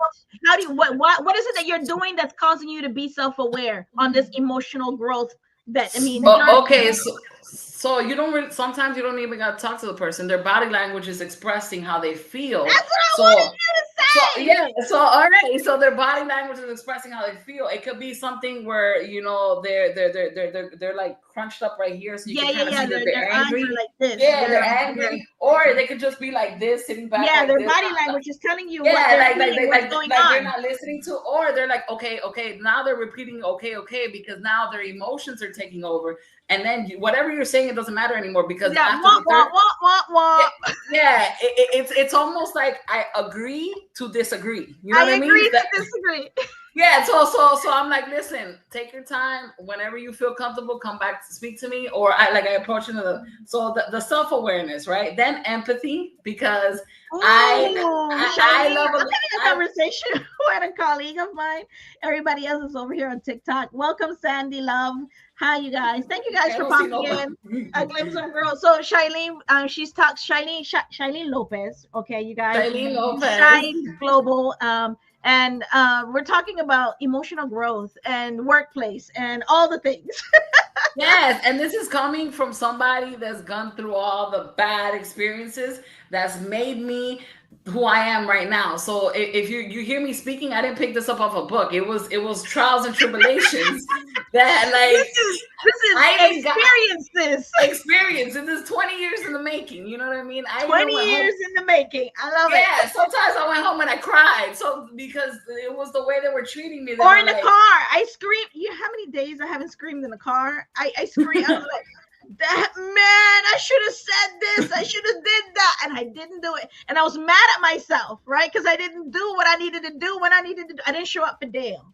How do you what is it that you're doing that's causing you to be self-aware on this emotional growth that I mean journey? Okay, so you don't really, sometimes you don't even got to talk to the person. Their body language is expressing how they feel. That's what I wanted So you to so say. yeah, so all right, so their body language is expressing how they feel. It could be something where they're like crunched up right here, so you Yeah, can yeah, kind of yeah. see that Their they're eyes angry. are like this. Yeah, they're angry, or they could just be like this, sitting back Yeah, like their this. body language is telling you what Yeah, they're feeling, what's going like they're on. not listening to, or they're like, okay, okay. Now they're repeating, okay, okay, because now their emotions are taking over, and then whatever you're saying, it doesn't matter anymore because Yeah, after wah, the wah, third, wah, wah, yeah, wah. it's almost like I agree to disagree. You know I what I mean? agree to disagree. Yeah, so I'm like, listen, take your time. Whenever you feel comfortable, come back to speak to me. Or I approach another. So the self-awareness, right? Then empathy, because I Oh, I Charlene, love I'm having a conversation with a colleague of mine. Everybody else is over here on TikTok. Welcome, Sandy Love. Hi, you guys. Thank you guys I for don't see popping nobody. in. A glimpse of girl. So Shailene, Shailene Lopez. Okay, you guys. Shailene Lopez. Shine Global. And we're talking about emotional growth and workplace and all the things. Yes, and this is coming from somebody that's gone through all the bad experiences that's made me who I am right now. So if you hear me speaking, I didn't pick this up off a book. It was trials and tribulations that like This is I even got experiences. experience. This is 20 years in the making. You know what I mean? I even 20 went home. years in the making. I love it. Yeah, sometimes I went home and I cried. So because it was the way they were treating me. They Or were in the like, car, I scream. You know how many days I haven't screamed in the car? I scream. I was like, that man, I should have said this. I should have did that, and I didn't do it. And I was mad at myself, right? Because I didn't do what I needed to do when I needed to do. I didn't show up for Dale.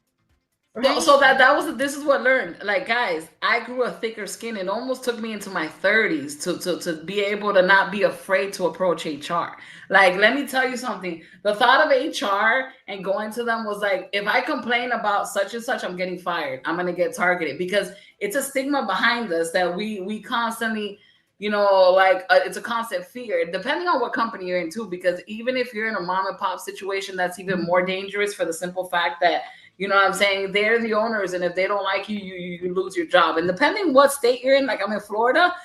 Right? so that was this is what I learned. Like guys, I grew a thicker skin. It almost took me into my 30s to be able to not be afraid to approach HR. Like, let me tell you something. The thought of HR and going to them was like, if I complain about such and such, I'm getting fired. I'm gonna get targeted because it's a stigma behind us that we constantly, like it's a constant fear, depending on what company you're in too. Because even if you're in a mom and pop situation, that's even more dangerous for the simple fact that you know what I'm saying? They're the owners, and if they don't like you, you lose your job. And depending what state you're in, like I'm in Florida,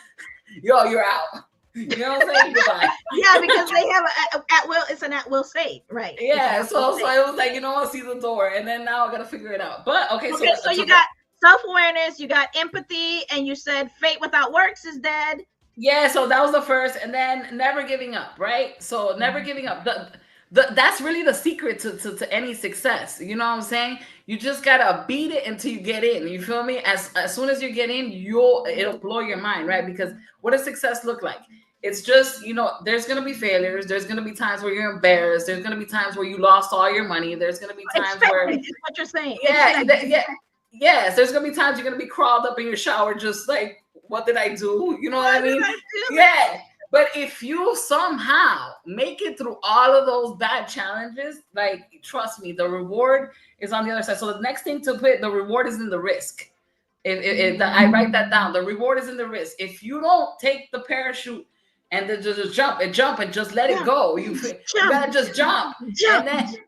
you're out. You know what I'm saying? Goodbye. Yeah, because they have at will. It's an at will state, right? Yeah. So it was like, I'll see the door, and then now I gotta figure it out. But okay, so you got self-awareness, you got empathy, and you said fate without works is dead. Yeah. So that was the first, and then never giving up, right? So never giving up. That's really the secret to any success. You know what I'm saying? You just gotta beat it until you get in. You feel me? As soon as you get in, it'll blow your mind, right? Because what does success look like? It's just, there's gonna be failures. There's gonna be times where you're embarrassed. There's gonna be times where you lost all your money. There's gonna be times where is what you're saying. Yes. There's gonna be times you're gonna be crawled up in your shower, just like, what did I do? You know what I mean? Yeah. But if you somehow make it through all of those bad challenges, like, trust me, the reward is on the other side. So the next thing to put, the reward is in the risk. If I write that down, the reward is in the risk. If you don't take the parachute and then just jump and just let it go, you gotta just jump.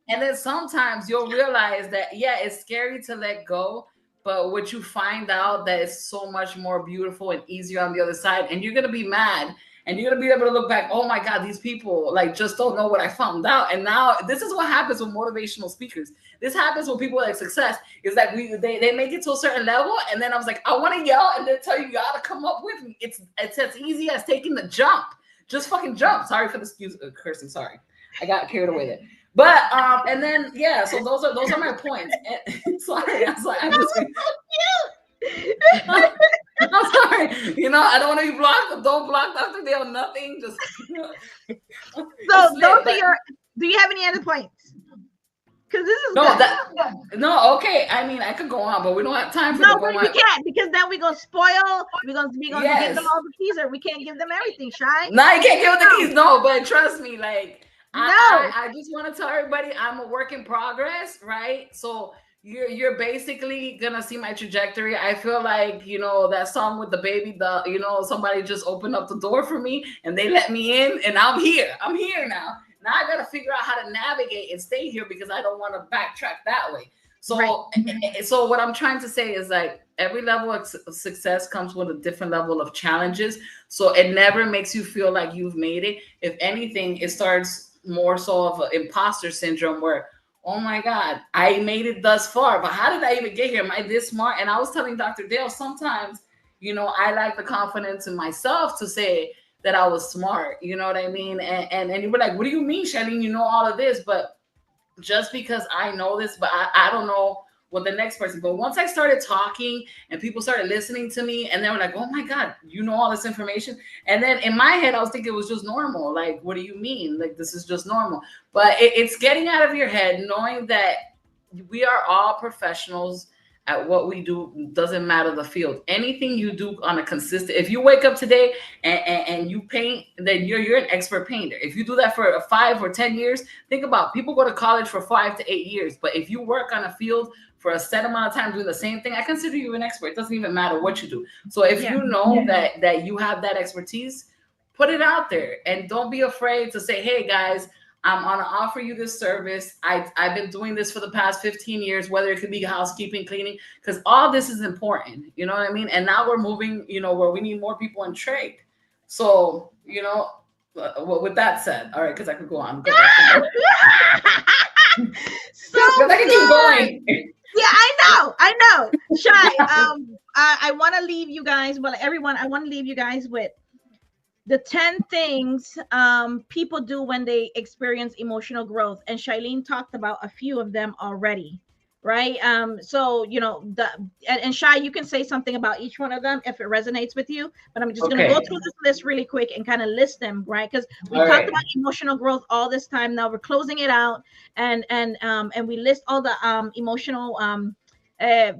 And then sometimes you'll realize that, yeah, it's scary to let go. But what you find out that it's so much more beautiful and easier on the other side, and you're gonna be mad. And you're gonna be able to look back, oh my God, these people like just don't know what I found out. And now this is what happens with motivational speakers. This happens with people like success. Is like they make it to a certain level, and then I was like, I want to yell and then tell you gotta come up with me. It's as easy as taking the jump. Just fucking jump. Sorry for the cursing. Sorry, I got carried away there. But and then yeah, so those are my points. And, sorry, I was like, I'm just. I'm sorry. I don't want to be blocked. Don't block Dr. Dale. Nothing. Just. So those are your. Do you have any other points? Because this is no. Okay. I mean, I could go on, but we don't have time for no. But we can't, because then we're gonna spoil. We're gonna yes. give them all the keys, or we can't give them everything. Shy. No, you can't give them the keys. No, but trust me, like I just want to tell everybody I'm a work in progress, right? So. You're basically gonna see my trajectory. I feel like that song with the baby, somebody just opened up the door for me and they let me in, and I'm here now. Now I gotta figure out how to navigate and stay here because I don't want to backtrack that way. So so what I'm trying to say is, like, every level of success comes with a different level of challenges. So it never makes you feel like you've made it. If anything, it starts more so of an imposter syndrome where, oh my God, I made it thus far, but how did I even get here? Am I this smart? And I was telling Dr. Dale, sometimes I like the confidence in myself to say that I was smart. You know what I mean? And you were like, what do you mean, Charlene? You know all of this, but just because I know this, but I don't know what the next person. But once I started talking and people started listening to me, and they were like, "Oh my God, you know all this information." And then in my head, I was thinking it was just normal. Like, what do you mean? Like, this is just normal. But it's getting out of your head, knowing that we are all professionals at what we do. Doesn't matter the field. Anything you do on a consistent, if you wake up today and you paint, then you're an expert painter. If you do that for 5 or 10 years, think about, people go to college for 5 to 8 years, but if you work on a field for a set amount of time doing the same thing, I consider you an expert. It doesn't even matter what you do. So if Yeah. you know that you have that expertise, put it out there, and don't be afraid to say, hey guys, I'm gonna offer you this service. I've been doing this for the past 15 years, whether it could be housekeeping, cleaning, because all this is important. You know what I mean? And now we're moving, where we need more people in trade. So, with that said, all right, because I could go on. Go back to So because I can keep good. going. Yeah, I know. Shy. I want to leave you guys. Well, everyone, I want to leave you guys with the 10 things people do when they experience emotional growth. And Shailene talked about a few of them already, right? So, and Shy, you can say something about each one of them if it resonates with you, but I'm just going to go Okay. through this list really quick and kind of list them, right? Because we've All talked right. about emotional growth all this time. Now we're closing it out, and we list all the emotional uh,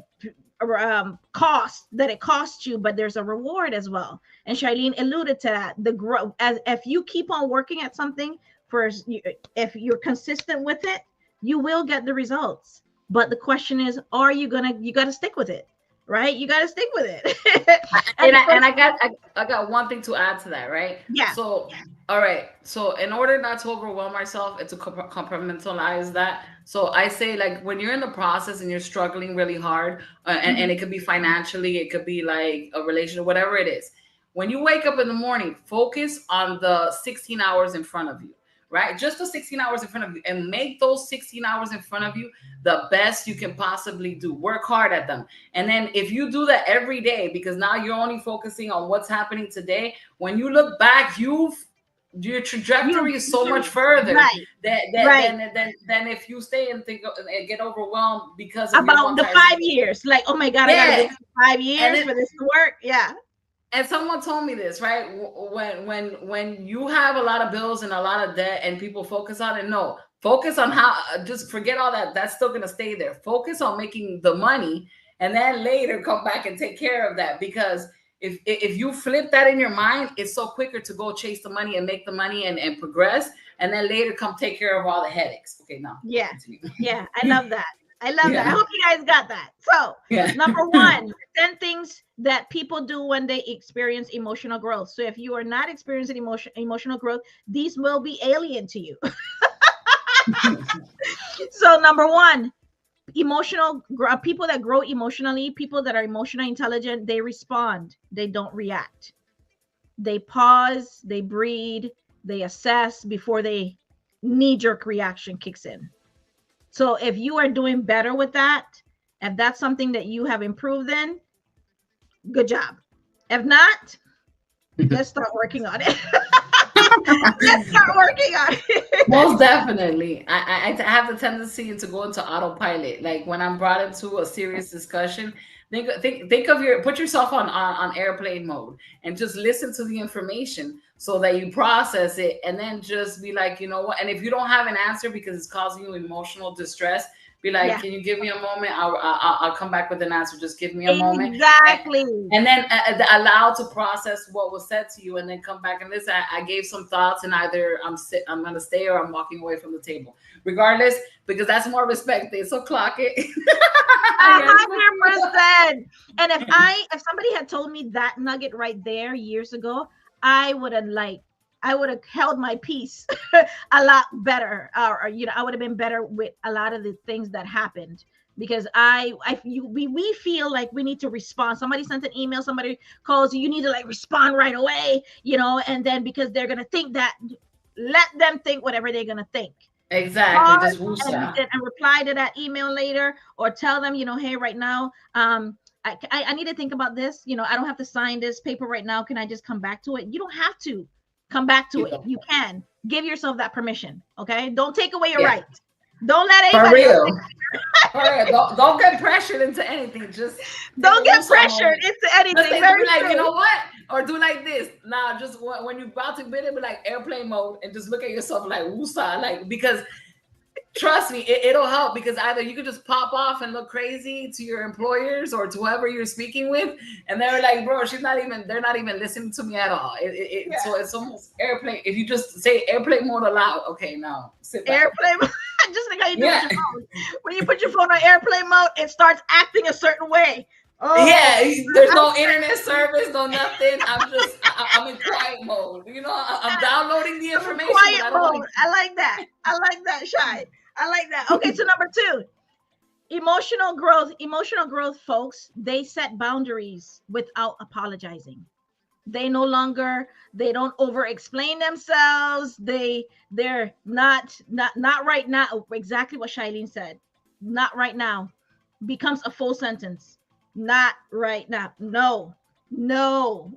cost that it costs you, but there's a reward as well. And Shailene alluded to that. The growth, as if you keep on working at something for, if you're consistent with it, you will get the results. But the question is, are you gonna? You got to stick with it, right? You got to stick with it. And and the I, and first, I got one thing to add to that, right? yeah, So, all right. So, in order not to overwhelm ourselves and to compartmentalize that, so I say, like, when you're in the process and you're struggling really hard, and it could be financially, it could be like a relationship, whatever it is. When you wake up in the morning, focus on the 16 hours in front of you, right? Just the 16 hours in front of you, and make those 16 hours in front of you the best you can possibly do. Work hard at them. And then if you do that every day, because now you're only focusing on what's happening today, when you look back, your you trajectory is so much further right, that right. than if you stay and think and get overwhelmed because of your About one the tire 5 years, like, oh my God, I got to yeah. wait 5 years And then for this to work. Yeah, and someone told me this, right? When you have a lot of bills and a lot of debt and people focus on it, no, focus on how, just forget all that. That's still going to stay there. Focus on making the money, and then later come back and take care of that. Because if you flip that in your mind, it's so quicker to go chase the money and make the money and progress, and then later come take care of all the headaches. Okay, now yeah, continue. yeah. I love that. I love that. I Yeah. hope you guys got that. So, Yeah. number one, 10 things that people do when they experience emotional growth. So, if you are not experiencing emotional growth, these will be alien to you. So, number one, people that grow emotionally, people that are emotionally intelligent, they respond, they don't react. They pause, they breathe, they assess before they knee jerk reaction kicks in. So if you are doing better with that, if that's something that you have improved in, good job. If not, let's start working on it. Let's start working on it. Most definitely. I have the tendency to go into autopilot. Like when I'm brought into a serious discussion, think of put yourself on airplane mode and just listen to the information so that you process it, and then just be like, you know what? And if you don't have an answer because it's causing you emotional distress, be like, Yeah, can you give me a moment? I'll come back with an answer. Just give me a moment. exactly. And then allow to process what was said to you, and then come back and listen. I gave some thoughts, and either I'm gonna stay or I'm walking away from the table, regardless, because that's more respect. So clock it. A Yes. 100%. And if somebody had told me that nugget right there years ago, I would have held my peace a lot better, or I would have been better with a lot of the things that happened, because we feel like we need to respond. Somebody sent an email, somebody calls you, you need to like respond right away, and then because they're gonna think that, let them think whatever they're gonna think. Exactly. Pause Just and, woosah. and reply to that email later, or tell them, hey, right now, I need to think about this. I don't have to sign this paper right now. Can I just come back to it? You don't have to come back to You it. don't. You can give yourself that permission. Okay. Don't take away your Yeah, right. Don't let for anybody else real. For real. Don't get pressured into anything. Just take a don't get woosah pressured moment. into Just anything. be Very like, you true. know what? Or do like this. Now, just when you're about to bid it, be like airplane mode and just look at yourself like woosah. Like, because trust me, it'll help, because either you could just pop off and look crazy to your employers or to whoever you're speaking with, and they're like, bro, they're not even listening to me at all. Yeah. So it's almost airplane. If you just say airplane mode aloud, okay, now sit back. Airplane mode. Just like how you do with Yeah. your phone. When you put your phone on airplane mode, it starts acting a certain way. Yeah, Oh, there's I'm no internet service, no nothing. I'm in quiet mode. I'm downloading the in information, but quiet I don't want mode. to. I like that. I like that, Shy. I like that. Okay, so number two, emotional growth, folks, they set boundaries without apologizing. They don't over explain themselves. They're not right now. Exactly what Shailene said. Not right now becomes a full sentence. Not right now. No. No.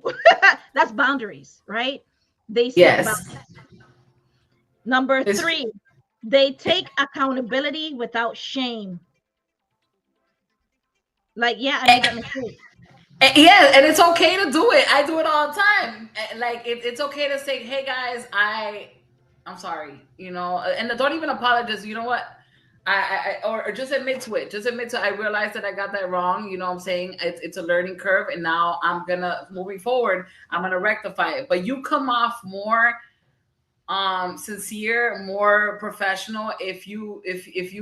That's boundaries, right? They set Yes. boundaries. Number It's three, they take accountability without shame. Like, yeah, I made that mistake. Yeah, and it's okay to do it. I do it all the time. Like, it's okay to say, "Hey guys, I'm sorry," and don't even apologize. You know what? Or just admit to it. Just admit to, I realized that I got that wrong. You know what I'm saying? It's a learning curve, and now I'm gonna, moving forward, I'm gonna rectify it. But you come off more sincere, more professional, if you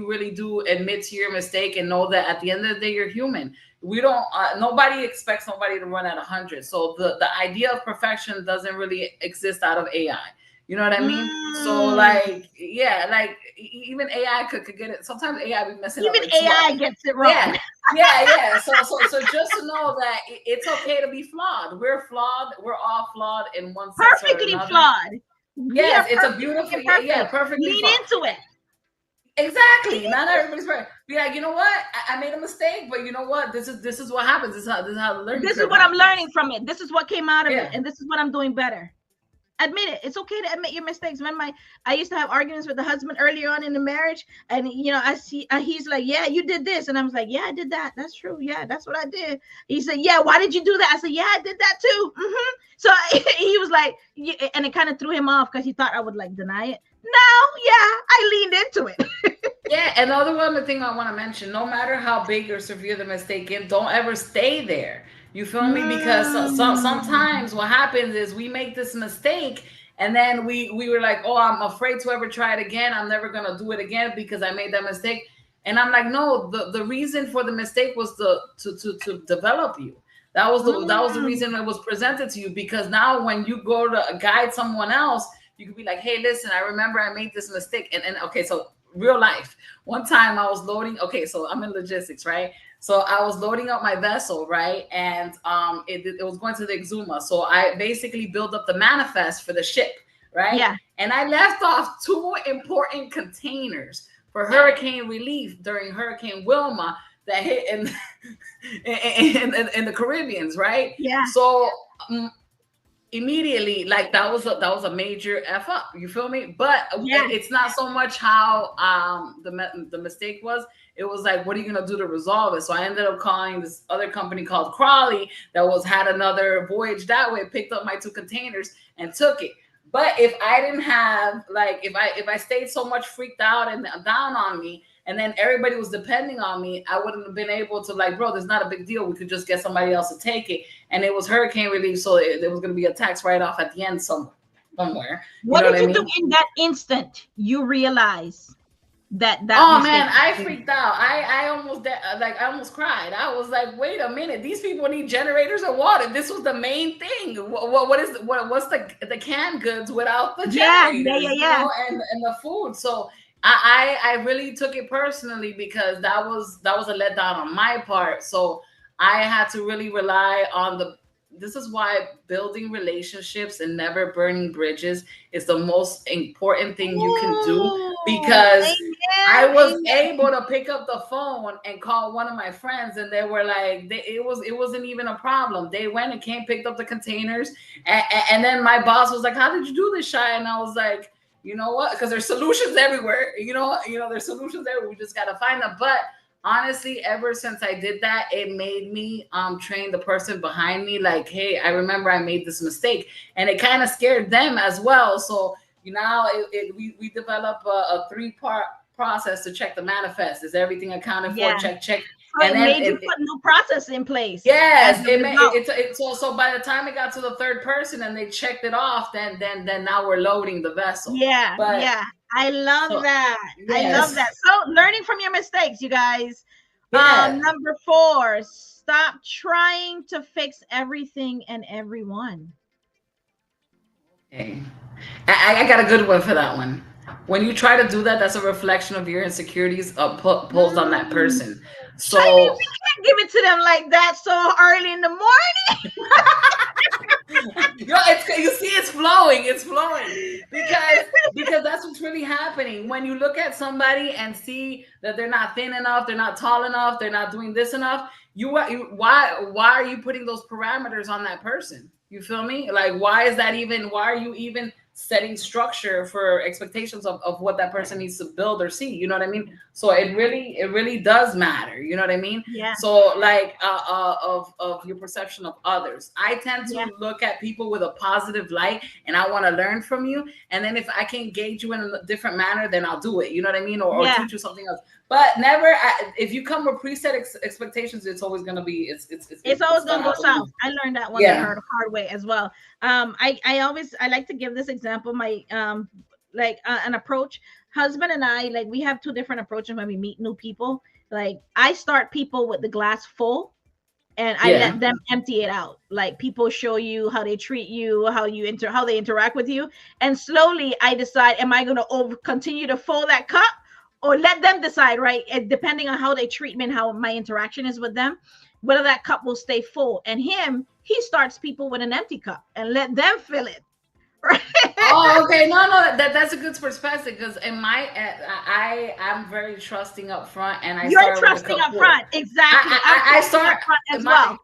really do admit to your mistake and know that at the end of the day you're human. We don't Nobody expects nobody to run at 100, so the idea of perfection doesn't really exist out of AI. You know what I mean? So, Mm, like, yeah, like, even AI could get it. Sometimes AI be messing up even like AI small. gets it Yeah, wrong. yeah. So just to know that it's okay to be flawed. We're flawed. We're all flawed in one sense or Perfectly another. flawed. We are Yes, it's a perfectly beautiful, yeah, imperfect. perfectly Lean flawed. into it. Exactly. Not everybody's perfect. Be like, you know what? I made a mistake, but you know what? This is what happens. This is how the learning This is curve what I'm happens. learning from it. This is what came out of it, Yeah. and this is what I'm doing better. Admit it. It's okay to admit your mistakes. When I used to have arguments with the husband early on in the marriage, and I see he's like, "Yeah, you did this," and I was like, "Yeah, I did that. That's true. Yeah, that's what I did." He said, "Yeah, why did you do that?" I said, "Yeah, I did that too." So he was like, yeah, and it kind of threw him off because he thought I would like deny it. No, yeah, I leaned into it. Yeah, and the other thing I want to mention, no matter how big or severe the mistake is, don't ever stay there. You feel me? Because Mm. sometimes what happens is we make this mistake, and then we were like, oh, I'm afraid to ever try it again. I'm never gonna do it again because I made that mistake. And I'm like, no, the reason for the mistake was to develop you. That was the reason Mm. it was presented to you, because now when you go to guide someone else, you could be like, hey, listen, I remember I made this mistake. And okay, so real life. One time I was loading, okay, so I'm in logistics, right? So I was loading up my vessel, right? And it was going to the Exuma. So I basically built up the manifest for the ship, right? Yeah. And I left off two important containers for hurricane relief during Hurricane Wilma that hit in the Caribbeans, right? Yeah. So immediately, like, that was a major f up, you feel me? But Yeah. it's not so much how the mistake was. It was like, what are you going to do to resolve it? So I ended up calling this other company called Crawley that was had another voyage that way, picked up my two containers and took it. But if I didn't have, like, if I stayed so much freaked out and down on me, and then everybody was depending on me, I wouldn't have been able to, like, bro, there's not a big deal, we could just get somebody else to take it. And it was hurricane relief, so there was going to be a tax write-off at the end somewhere. You What know what did I you do mean? in that instant? You realize that Oh mistake man, was I made. freaked out. I almost cried. I was like, wait a minute, these people need generators of water. This was the main thing. What's the canned goods without the Yeah, yeah, generators, yeah, yeah. and the food. So I really took it personally, because that was a letdown on my part. So I had to really rely on the. This is why building relationships and never burning bridges is the most important thing you can do, Ooh, because I amen, was amen. able to pick up the phone and call one of my friends, and they were like, it wasn't even a problem. They went and came, picked up the containers, and then my boss was like, "How did you do this, Shy?" And I was like, "You know what? Because there's solutions everywhere. There's solutions there. We just gotta find them." But honestly, ever since I did that, it made me train the person behind me. Like, hey, I remember I made this mistake, and it kind of scared them as well. So now we develop a three-part process to check the manifest. Is everything accounted for? Yeah. Check. So And it then made you put new process in place as yes, a result. so by the time it got to the third person and they checked it off, then now we're loading the vessel. Yeah, But yeah. I love so that. I love yes, that. So learning from your mistakes, you guys. yeah. Number 4, stop trying to fix everything and everyone. Okay. I got a good one for that one. When you try to do that, that's a reflection of your insecurities posed on that Mm. person. Chinese, So we can't give it to them like that so early in the morning. you see, it's flowing because that's what's really happening. When you look at somebody and see that they're not thin enough, they're not tall enough, they're not doing this enough, why are you putting those parameters on that person? You feel me? Like, why are you even setting structure for expectations of what that person needs to build or see? You know what I mean? So it really does matter. You know what I mean? Yeah, So like of your perception of others, I tend yeah, to look at people with a positive light, and I want to learn from you. And then if I can engage you in a different manner, then I'll do it. You know what I mean? Or yeah. teach you something else. But never, if you come with preset expectations, it's always gonna be It's it's always not gonna go how it south. is. I learned that one the Yeah. hard way as well. I like to give this example. My like an approach. Husband and I, like, we have two different approaches when we meet new people. Like, I start people with the glass full, and I Yeah. let them empty it out. Like, people show you how they treat you, how they interact with you, and slowly I decide, am I going to continue to fill that cup, or let them decide, right? And depending on how they treat me and how my interaction is with them, whether that cup will stay full. And he starts people with an empty cup and let them fill it. Right? Oh, okay. No, that's a good perspective because in my I'm very trusting up front, and I You're start with the trusting cup up full. front. Exactly. I'm I trusting up start front as my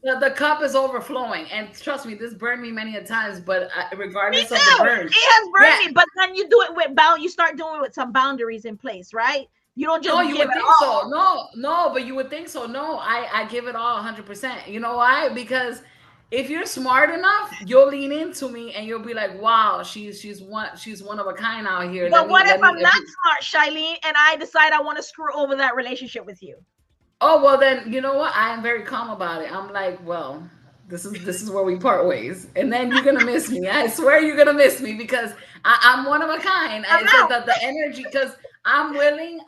well. the cup is overflowing, and trust me, this burned me many a times. But Me regardless of the too. burn, It has yeah, burned me, but then you do it with you start doing it with some boundaries in place, right? You don't no, just you give would it think so. all. No, but you would think so. No, I give it all 100%. You know why? Because if you're smart enough, you'll lean into me and you'll be like, "Wow, she's one of a kind out here." But what if Let I'm me. not smart, Shailene, and I decide I want to screw over that relationship with you? Oh, well, then you know what? I am very calm about it. I'm like, well, this is where we part ways, and then you're gonna miss me. I swear you're gonna miss me because I'm one of a kind. I'm I said out. that the energy, because I'm willing.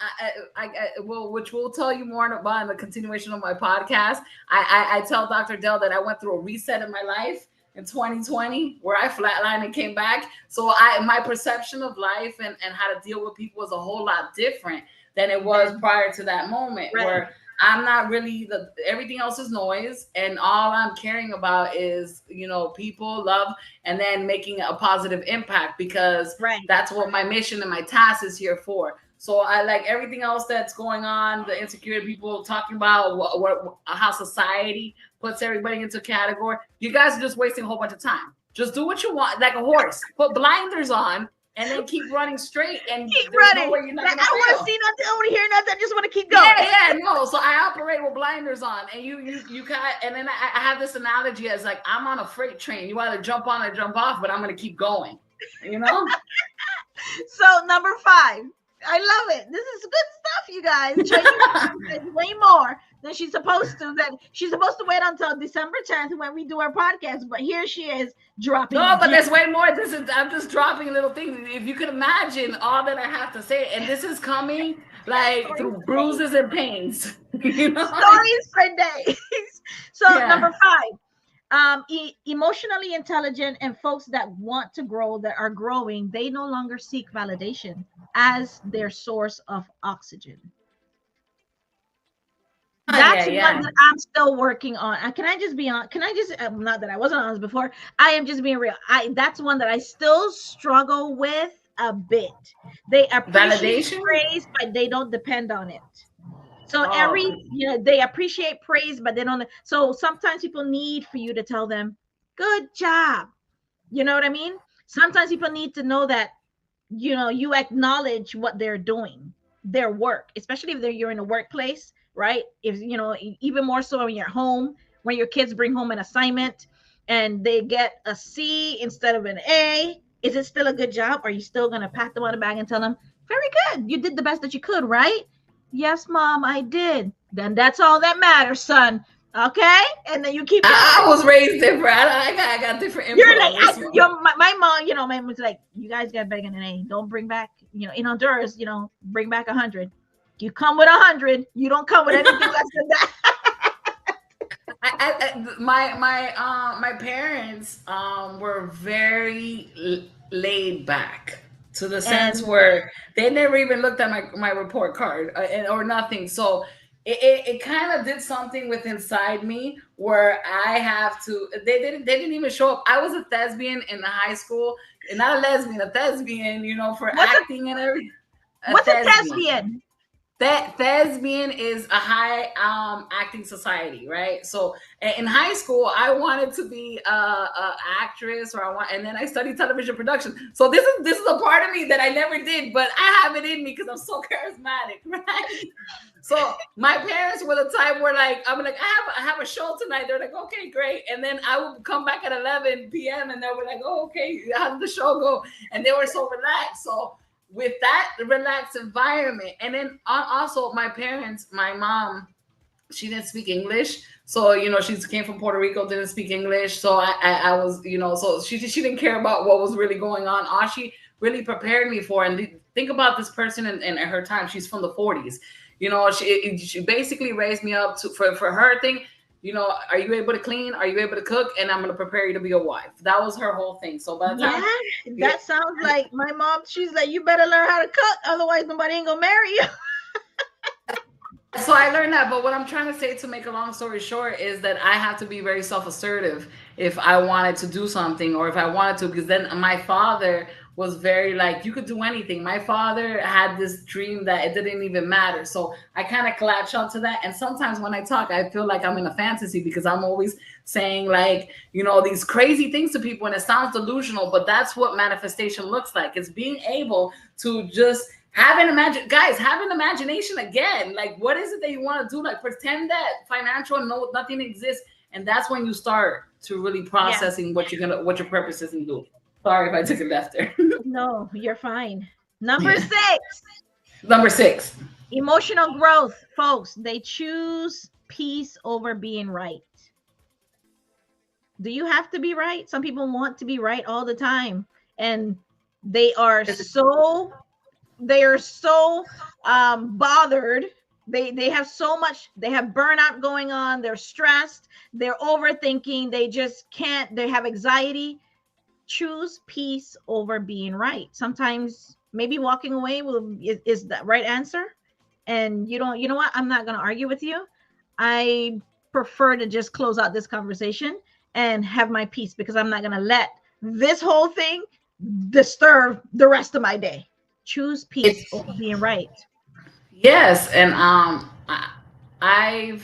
Well, which we'll tell you more about in the continuation of my podcast. I tell Dr. Dell that I went through a reset in my life in 2020 where I flatlined and came back. So my perception of life and how to deal with people is a whole lot different than it was Right. prior to that moment Right. where I'm not really everything else is noise, and all I'm caring about is, people, love, and then making a positive impact, because Right. that's what my mission and my task is here for. So I like everything else that's going on, the insecurity people talking about how society puts everybody into a category. You guys are just wasting a whole bunch of time. Just do what you want, like a horse. Put blinders on and then keep running straight, and Keep there's no running. way you're not Like, gonna I don't want to fail. see nothing. I don't want to hear nothing. I just want to keep Yeah, going. yeah, no. So I operate with blinders on, and you kind of, and then I have this analogy as like I'm on a freight train. You either jump on or jump off, but I'm gonna keep going. You know? So number 5. I love it. This is good stuff, you guys. Chinese says way more than she's supposed to. That she's supposed to wait until December 10th when we do our podcast, but here she is dropping No, but gems. there's way more. I'm just dropping little things. If you can imagine all that I have to say, and this is coming like Stories through for days. bruises and pains. You know? Stories for days. So number Yeah. 5. Emotionally intelligent and folks that want to grow, that are growing, they no longer seek validation as their source of oxygen. Yeah, That's one yeah. that I'm still working on. Can I just be on? Can I just, not that I wasn't honest before. I am just being real. That's one that I still struggle with. a bit. They appreciate Validation. praise, but they don't depend on it. So Oh, they appreciate praise, but they don't. So sometimes people need for you to tell them, good job. You know what I mean? Sometimes people need to know that, you acknowledge what they're doing, their work, especially if you're in a workplace, right? If, even more so when you're home, when your kids bring home an assignment and they get a C instead of an A, is it still a good job? Are you still going to pat them on the back and tell them, very good, you did the best that you could, right? Yes, mom, I did. Then that's all that matters, son. Okay? And then you keep I going. was raised different. I got different input You're like, on this one. my mom, my mom was like, you guys got begging an A. Don't bring back, in Honduras, bring back 100. You come with 100. You don't come with anything less than that. My parents were very laid back, to the sense And where they never even looked at my report card, or nothing. So it kind of did something with inside me where I have to. They didn't even show up. I was a thespian in the high school, and not a lesbian, a thespian. For what's a acting and everything. A what's a thespian. thespian? That thespian is a high acting society, right? So in high school, I wanted to be a actress, and then I studied television production. So this is a part of me that I never did, but I have it in me because I'm so charismatic, right? So my parents were the type where, like, I'm like, I have a show tonight. They're like, okay, great. And then I would come back at 11 p.m. and they were like, oh, okay, how did the show go? And they were so relaxed. So with that relaxed environment, and then also my parents, my mom, she didn't speak English, so she came from Puerto Rico, didn't speak English, so I was, so she didn't care about what was really going on. All she really prepared me for, and think about this person in her time. She's from the 40s. She basically raised me up for her thing. Are you able to clean? Are you able to cook? And I'm going to prepare you to be a wife. That was her whole thing. So by the Yeah, time, yeah, that sounds like my mom. She's like, you better learn how to cook, otherwise nobody ain't gonna marry you. so I learned that. But what I'm trying to say, to make a long story short, is that I have to be very self-assertive if I wanted to do something, or if I wanted to, because then my father was very like, you could do anything. My father had this dream that it didn't even matter. So I kind of latch onto that. And sometimes when I talk, I feel like I'm in a fantasy, because I'm always saying, like, these crazy things to people, and it sounds delusional, but that's what manifestation looks like. It's being able to just have an imagination again. Like, what is it that you want to do? Like, pretend that financial nothing exists, and that's when you start to really Yeah. processing what your purpose is, and do. Sorry if I took it left there. No, you're fine. Number Yeah. 6, Number 6. emotional growth, folks. They choose peace over being right. Do you have to be right? Some people want to be right all the time, and they are so bothered. They have so much. They have burnout going on. They're stressed. They're overthinking. They just can't. They have anxiety. Choose peace over being right. Sometimes maybe walking away is the right answer. And you know what? I'm not going to argue with you. I prefer to just close out this conversation and have my peace, because I'm not going to let this whole thing disturb the rest of my day. Choose peace It's over being right. Yes, and I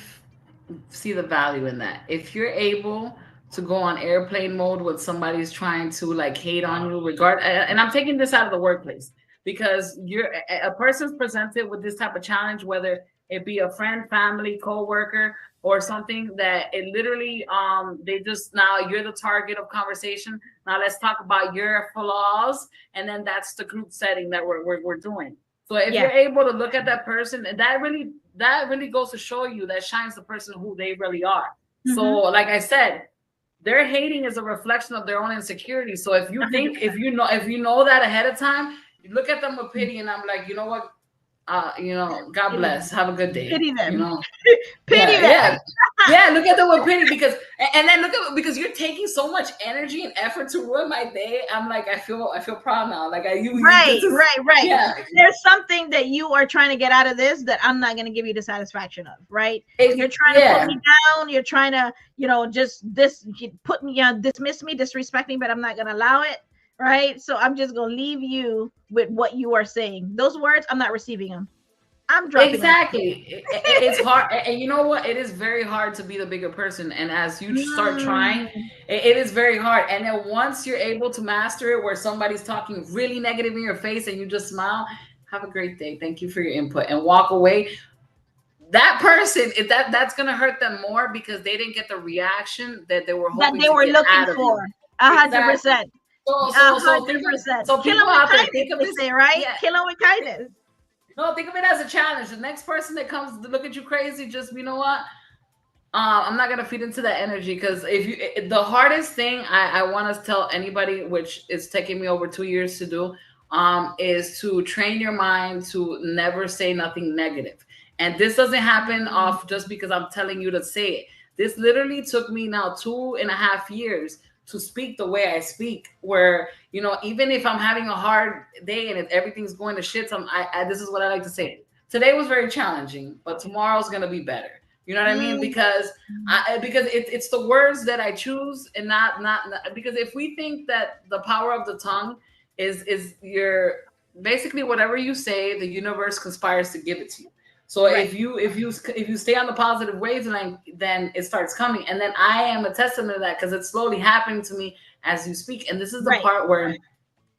see the value in that. If you're able to go on airplane mode when somebody's trying to, like, hate on you, and I'm taking this out of the workplace, because a person's presented with this type of challenge, whether it be a friend, family, co-worker, or something, that it literally they just, now you're the target of conversation. Now let's talk about your flaws, and then that's the group setting that we're doing. So if Yeah. you're able to look at that person, and that really goes to show you, that shines the person who they really are. So, Mm-hmm. like I said, their hating is a reflection of their own insecurity. So if you think, 100%. if you know that ahead of time, you look at them with pity, and I'm like, you know what? God Pity bless. them. Have a good day. Pity them. Pity Yeah, them. yeah. Yeah, look at them with pity, and then look at, because you're taking so much energy and effort to ruin my day. I'm like, I feel proud now. Like, Right, this is, right. yeah. There's something that you are trying to get out of this that I'm not going to give you the satisfaction of, right? You're trying to put Yeah. me down. You're trying to, just dismiss me, disrespect me, but I'm not going to allow it. right? So I'm just gonna leave you with what you are saying. Those words, I'm not receiving them. I'm dropping them. Exactly. It's hard. And you know what? It is very hard to be the bigger person. And as you start trying, Mm, it is very hard. And then once you're able to master it, where somebody's talking really negative in your face and you just smile, have a great day. Thank you for your input and walk away. That person, that's going to hurt them more because they didn't get the reaction that they were that hoping they to were get looking out of for. you. A hundred Exactly. percent. So think of 100%. so Kill them people with out there, kindness, think of they this. say, right? Yeah. Kill them with kindness. No, think of it as a challenge. The next person that comes to look at you crazy, just you know what? I'm not gonna feed into that energy because the hardest thing I want to tell anybody, which is taking me over 2 years to do, is to train your mind to never say nothing negative. And this doesn't happen off just because I'm telling you to say it. This literally took me now 2.5 years to speak the way I speak. Where even if I'm having a hard day and if everything's going to shit, this is what I like to say. Today was very challenging, but tomorrow's gonna be better. You know what I mean? Mm, Because it's the words that I choose, and not because if we think that the power of the tongue is your basically whatever you say, the universe conspires to give it to you. So right, if you stay on the positive wavelength, then it starts coming. And then I am a testament to that because it's slowly happening to me as you speak. And this is the right. part where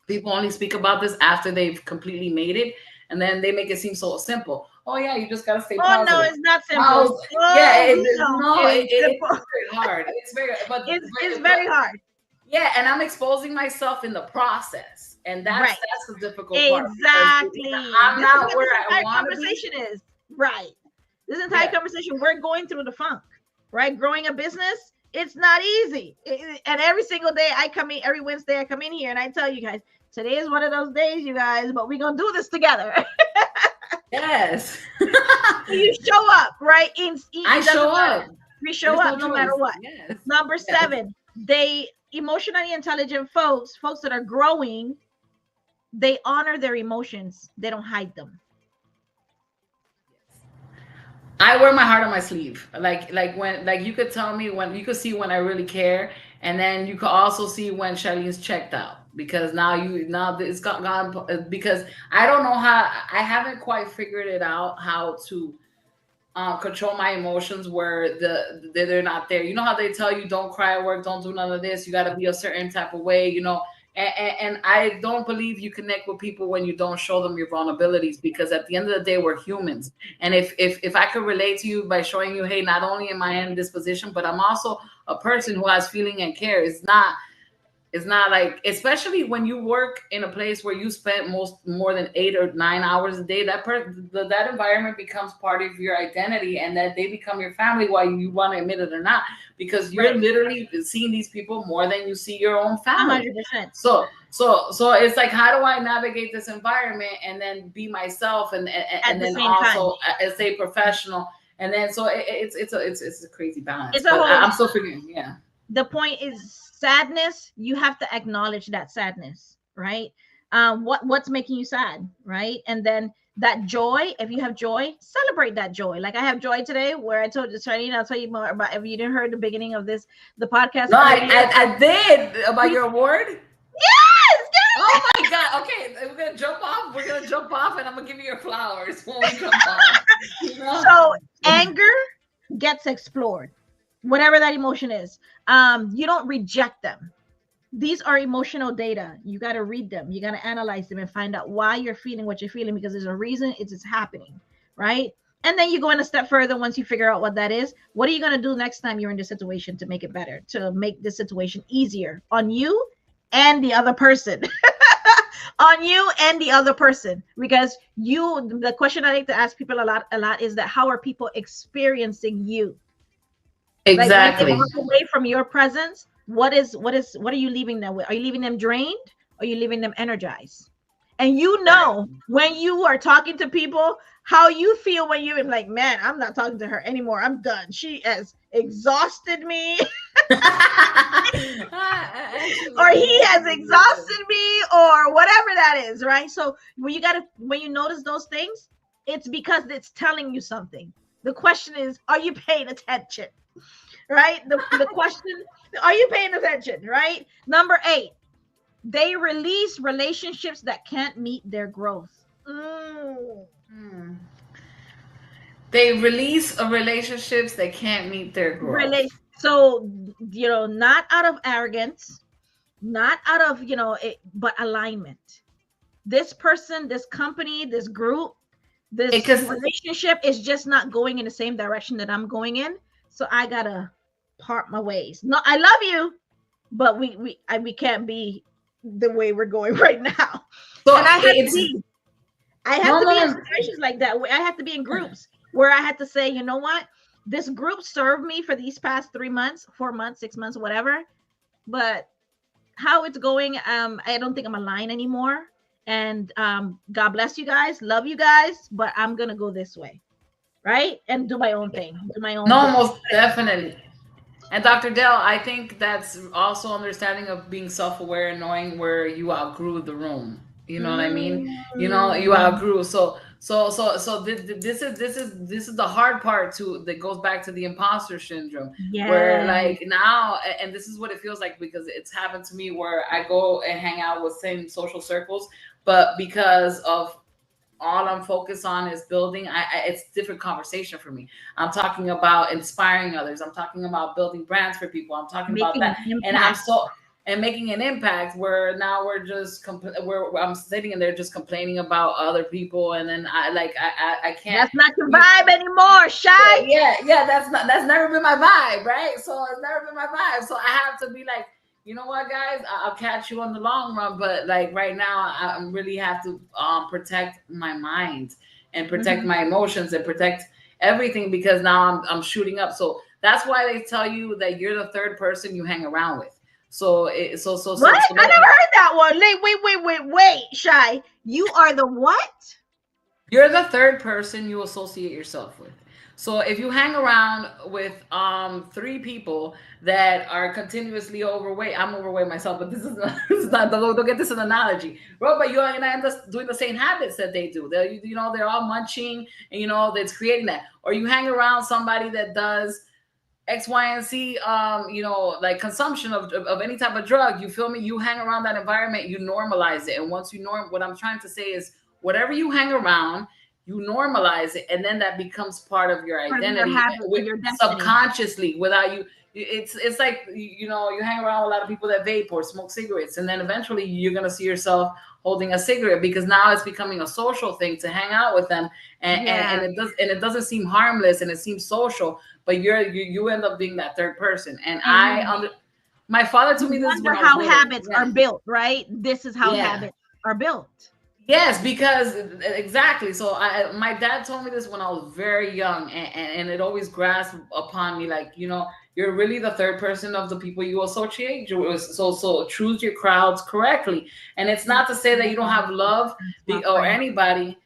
people only speak about this after they've completely made it, and then they make it seem so simple. Oh yeah, you just gotta stay Oh no, positive. it's not simple. No, yeah, Oh no, no, it ain't it's simple. very hard. It's very, It's but very hard. yeah, and I'm exposing myself in the process, and that's Right. that's the difficult part because Exactly. I'm This is not what where this I entire want to be. conversation is. Right. This entire Yeah, conversation, we're going through the funk, right? Growing a business, it's not easy. And every single day I come in, every Wednesday I come in here and I tell you guys, today is one of those days, you guys, but we're going to do this together. yes, You show up, right? I It show doesn't matter. up. We show There's up no no matter choice. what. Yes, Number yes. 7, they emotionally intelligent folks that are growing, they honor their emotions. They don't hide them. I wear my heart on my sleeve. Like when you could tell me when you could see when I really care, and then you could also see when Charlene's checked out because now it's gone because I don't know how I haven't quite figured it out how to control my emotions where they're not there. You know how they tell you don't cry at work, don't do none of this. You got to be a certain type of way. And I don't believe you connect with people when you don't show them your vulnerabilities because at the end of the day we're humans. And if I could relate to you by showing you, hey, not only am I in this position, but I'm also a person who has feeling and care. It's not like, especially when you work in a place where you spend more than 8 or 9 hours a day, that environment becomes part of your identity, and that they become your family, whether you want to admit it or not, because you're Right. literally seeing these people more than you see your own family. 100%. So it's like, how do I navigate this environment and then be myself, At and the then same time. also stay professional, and then so it's a crazy balance, It's a but whole, I'm still figuring. Yeah, the point is sadness, you have to acknowledge that sadness, right? What's making you sad, right? And then that joy, if you have joy, celebrate that joy. Like I have joy today, where I told you, Charlene, I'll tell you more about, if you didn't heard the beginning of the podcast no, earlier. I did about your award. Yes, Oh my god! Okay, we're gonna jump off. We're gonna jump off, and I'm gonna give you your flowers when we jump off. You know? so anger gets explored, whatever that emotion is. You don't reject them. These are emotional data. You got to read them. You got to analyze them and find out why you're feeling what you're feeling, because there's a reason it's happening, right? And then you go in a step further. Once you figure out what that is, what are you going to do next time you're in this situation to make it better, to make this situation easier on you and the other person? On you and the other person, because the question I like to ask people a lot is that how are people experiencing you? Like when they Exactly. walk away from your presence, what are you leaving them with? Are you leaving them drained? Or are you leaving them energized? And Right. when you are talking to people, how you feel when you're like, man, I'm not talking to her anymore. I'm done. She has exhausted me, or he has exhausted me, or whatever that is, right? So when you notice those things, it's because it's telling you something. The question is, are you paying attention? Right? The question, are you paying attention? Right? Number 8, They release relationships that can't meet their growth. Mm. Hmm. They release relationships that can't meet their growth. So, not out of arrogance, not out of, but alignment. This person, this company, this group, this Because relationship is just not going in the same direction that I'm going in. So I gotta part my ways. No, I love you, but we can't be the way we're going right now. And so I had to it's be I had no to be in more. situations like that where I had to be in groups where I had to say, you know what? This group served me for these past 3 months, 4 months, 6 months, whatever. But how it's going, I don't think I'm aligned anymore. And God bless you guys, love you guys, but I'm gonna go this way, right? And do my own thing, do my own No, thing. most definitely. And Dr. Dell, I think that's also understanding of being self-aware and knowing where you outgrew the room. You know what I mean? You know, you Mm, outgrew. This is the hard part too. That goes back to the imposter syndrome, where yes. like now, and this is what it feels like because it's happened to me where I go and hang out with same social circles, but because of all I'm focused on is building. It's different conversation for me. I'm talking about inspiring others. I'm talking about building brands for people. I'm talking about Making that, an and I'm impact. so and making an impact. Where now we're just where I'm sitting in there just complaining about other people, and then I can't. That's not your You, vibe anymore, Shy. yeah. That's never been my vibe, right? So it's never been my vibe. So I have to be like, you know what, guys, I'll catch you on the long run, but like right now, I really have to protect my mind and protect Mhm. my emotions and protect everything because now I'm shooting up. So that's why they tell you that you're the third person you hang around with. So What? so I that never heard that one. Wait, Shy. You are the what? you're the third person you associate yourself with. So if you hang around with three people that are continuously overweight, I'm overweight myself, but this is not, this is not don't get this an analogy, bro. But you're gonna end up doing the same habits that they do. They they're all munching, and that's creating that. Or you hang around somebody that does X, Y, and Z, like consumption of any type of drug. You feel me? You hang around that environment, you normalize it. And once you what I'm trying to say is whatever you hang around, you normalize it. And then that becomes part of your Part of your identity habit or with your destiny. subconsciously without you. It's like, you hang around with a lot of people that vape or smoke cigarettes. And then eventually you're going to see yourself holding a cigarette because now it's becoming a social thing to hang out with them. Yeah. And it doesn't seem harmless and it seems social, but you end up being that third person. And And my father you told me this wonder when I was how little. habits are Yeah. built, right? This is how Yeah. habits are built. Yes, because exactly. So my dad told me this when I was very young, and it always grasped upon me, like, you're really the third person of the people you associate. So choose your crowds correctly, and it's not to say that you don't have love That's my or friend. anybody,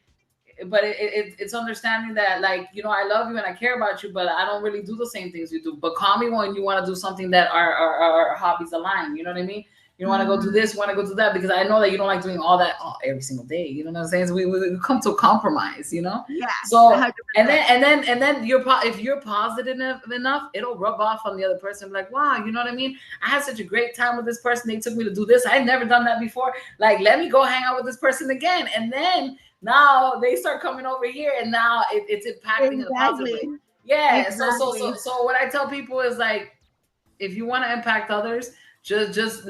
but it's understanding that, like, I love you and I care about you, but I don't really do the same things you do. But call me when you want to do something that our hobbies align. You know what I mean? You want to go do Mhm. this, want to go do that, because I know that you don't like doing all that every single day. You know what I'm saying? So we come to a compromise. Yes, So 100%. and then if you're positive enough, it'll rub off on the other person. Like, wow, you know what I mean? I had such a great time with this person. They took me to do this. I'd never done that before. Like, let me go hang out with this person again. And then now they start coming over here, and now it's impacting in a positive way. Exactly. Yeah. Exactly. So what I tell people is, like, if you want to impact others, just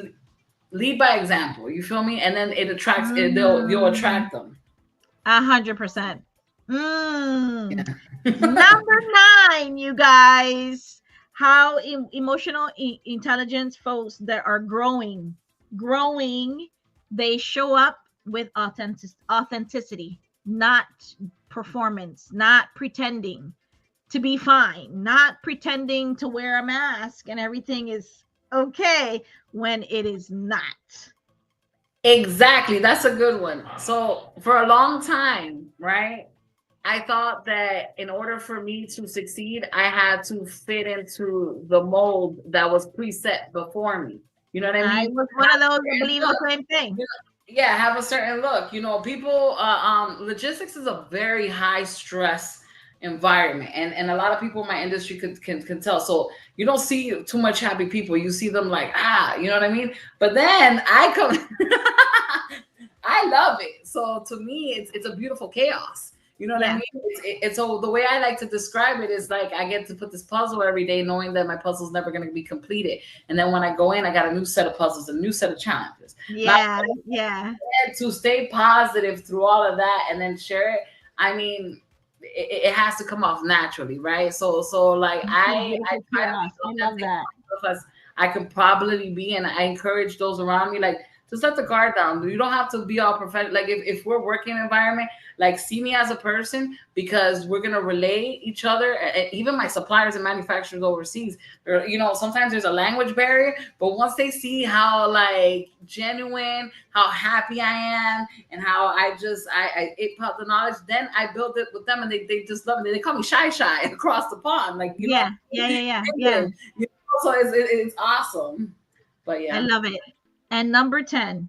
lead by example. You feel me? And then it attracts it. You'll Mm, attract them. 100%. Mm. Yeah. Number 9, you guys. How emotional intelligence folks that are growing, they show up with authenticity, not performance, not pretending to be fine, not pretending to wear a mask and everything is okay when it is not. Exactly. That's a good one. So for a long time, right? I thought that in order for me to succeed, I had to fit into the mold that was preset before me. You know what I I mean? was one Have of those a that certain believe the look. same thing. You know, have a certain look. People, logistics is a very high stress environment. And a lot of people in my industry can tell. So you don't see too much happy people. You see them like, you know what I mean? But then I come I love it. So to me, it's a beautiful chaos. You know what I Yeah. mean? It's so the way I like to describe it is like I get to put this puzzle every day, knowing that my puzzle's never going to be completed. And then when I go in, I got a new set of puzzles, a new set of challenges. Not Yeah. Yeah. to stay positive through all of that and then share it. I mean, it has to come off naturally, right? So like It's a I beautiful try to be chaos. I so love authentic that. as I can probably be, and I encourage those around me like just let the guard down. You don't have to be all professional. Like if we're working environment, like see me as a person because we're gonna relay each other. Even my suppliers and manufacturers overseas, or sometimes there's a language barrier, but once they see how like genuine, how happy I am, and how I impart the knowledge, then I build it with them, and they just love it. They call me shy across the pond, like Yeah. Yeah. Yeah. Yeah. Yeah. England. So it's awesome. But I yeah. love it. And number 10,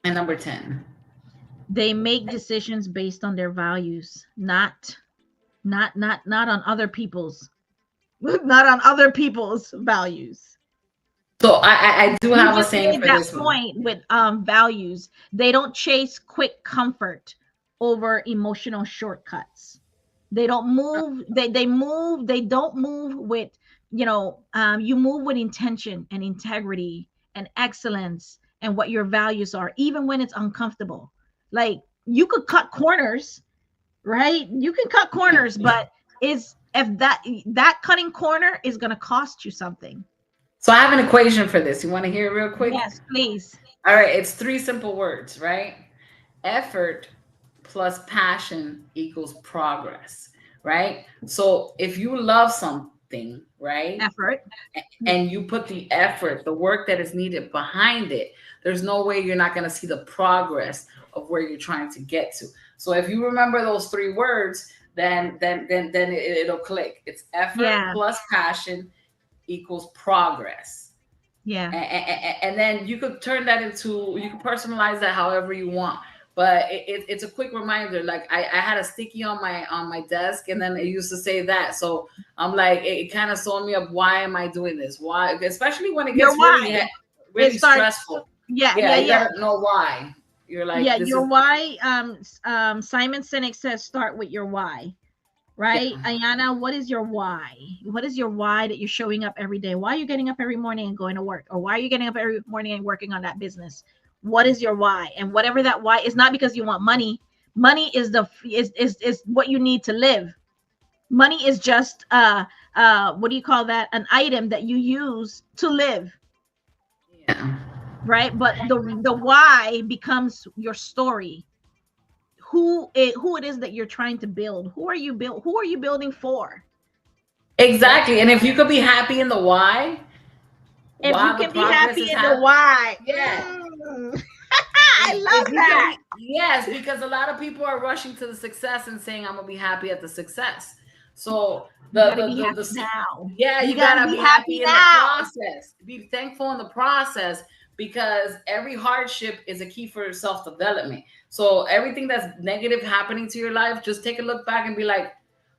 And number 10. they make decisions based on their values, not on other people's not on other people's values. So I do You have a just saying made for that this one. point with values. They don't chase quick comfort over emotional shortcuts. They don't move, they don't move with, you move with intention and integrity and excellence and what your values are, even when it's uncomfortable. Like, you could cut corners, right? You can cut corners, but is if that cutting corner is going to cost you something. So I have an equation for this. You want to hear it real quick? Yes, please. All right, it's three simple words, right? Effort plus passion equals progress, right? So if you love something, right, Effort. and you put the effort, the work that is needed behind it, there's no way you're not going to see the progress of where you're trying to get to. So if you remember those three words, then it'll click. It's effort Yeah. plus passion equals progress. Yeah. And then you could turn that into, you can personalize that however you want. But it's a quick reminder. Like I had a sticky on my desk, and then it used to say that. So I'm like, it kind of showed me up. Why am I doing this? Why? Especially when it Your gets why. It really starts. stressful. Yeah. Yeah, Yeah. you Yeah. gotta know why. You're like, Yeah. this Your is why. Simon Sinek says start with your why. Right? yeah. Ayana, what is your why? What is your why that you're showing up every day? Why are you getting up every morning and going to work? Or why are you getting up every morning and working on that business? What is your why? And whatever that why is, not because you want money. Money is is what you need to live. Money is just what do you call that? An item that you use to live, Yeah. right? But the why becomes your story. Who it is that you're trying to build? Who are you building for? Right? Exactly. And if you could be happy in the why, If you while the can be progress happy is in the happening, why. yeah. I If love you can that. be, yes, because a lot of people are rushing to the success and saying I'm gonna be happy at the success. So You got to be happy now. yeah, You you got to gotta be be happy happy in the now. process. Be thankful in the process, because every hardship is a key for self development. So everything that's negative happening to your life, just take a look back and be like,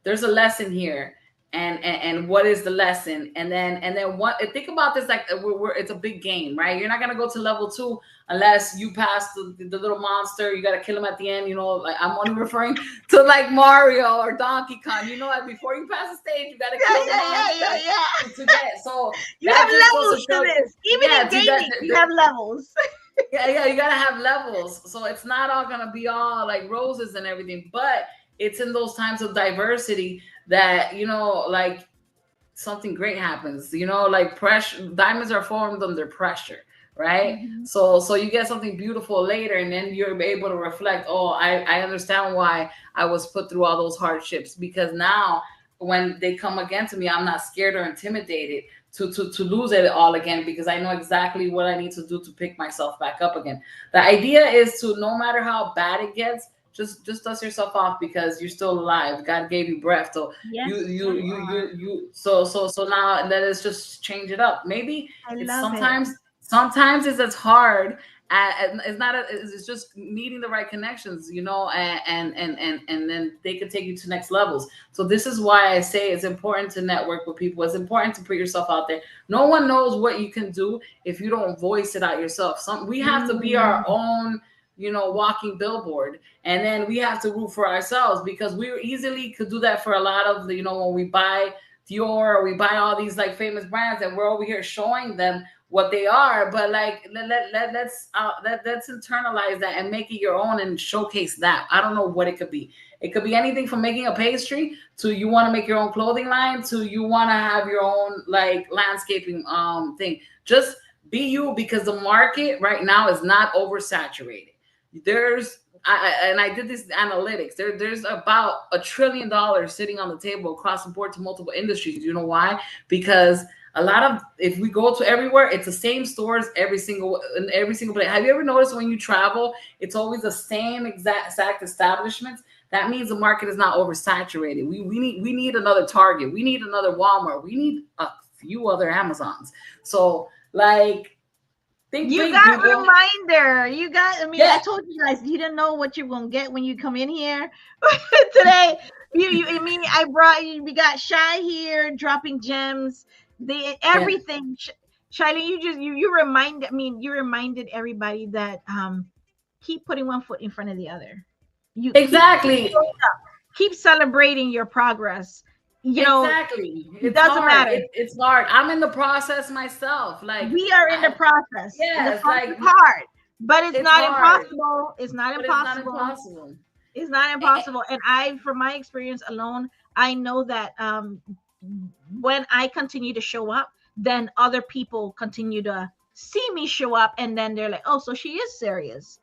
there's a lesson here. And what is the lesson? And then what? Think about this like it's a big game, right? You're not gonna go to level 2 unless you pass the little monster. You gotta kill him at the end. Like I'm only referring to like Mario or Donkey Kong. Like before you pass the stage, you gotta Yeah, kill the yeah, yeah, monster yeah, yeah. to get. So You have that just goes to levels to show. this. Even Yeah, in gaming, you have levels. yeah, you gotta have levels. So it's not all gonna be all like roses and everything, but it's in those times of diversity that like something great happens. Like pressure, diamonds are formed under pressure, right? Mhm. So you get something beautiful later, and then you're able to reflect. Oh, I understand why I was put through all those hardships, because now when they come again to me, I'm not scared or intimidated to lose it all again, because I know exactly what I need to do to pick myself back up again. The idea is to, no matter how bad it gets, just dust yourself off, because you're still alive. God gave you breath. So Yes, you are. so now let us just change it up. Maybe I it's love it. sometimes it's as hard It's not it's just meeting the right connections, and then they can take you to next levels. So this is why I say it's important to network with people. It's important to put yourself out there. No one knows what you can do if you don't voice it out yourself. We have to be our Mm. own, walking billboard, and then we have to root for ourselves, because we easily could do that for a lot of the, when we buy Dior, or we buy all these like famous brands, and we're over here showing them what they are. But like, let's internalize that and make it your own and showcase that. I don't know what it could be. It could be anything from making a pastry to you want to make your own clothing line to you want to have your own like landscaping thing. Just be you, because the market right now is not oversaturated. There's and I did this analytics. There's about $1 trillion sitting on the table across the board to multiple industries. You know why? Because a lot of, if we go to everywhere, it's the same stores in every single place. Have you ever noticed when you travel, it's always the same exact establishments? That means the market is not oversaturated. We need another Target. We need another Walmart. We need a few other Amazons. So like, think You big, got people. reminder. I mean, I Yeah, told you guys, you didn't know what you're gonna get when you come in here today. I mean, I brought you. We got Shy here dropping gems. The yeah, everything. Shiley, you remind. I mean, you reminded everybody that keep putting one foot in front of the other. You exactly. keep celebrating your progress. You know, Exactly. it It's doesn't hard. matter. It's hard. I'm in the process myself. Like, We are in the I, process, and the yes, process like is hard, but it's it's not hard, impossible. It's not but it's not impossible. impossible. It's not Eh, eh, impossible. And from my experience alone, I know that when I continue to show up, then other people continue to see me show up, and then they're like, "Oh, so she is serious.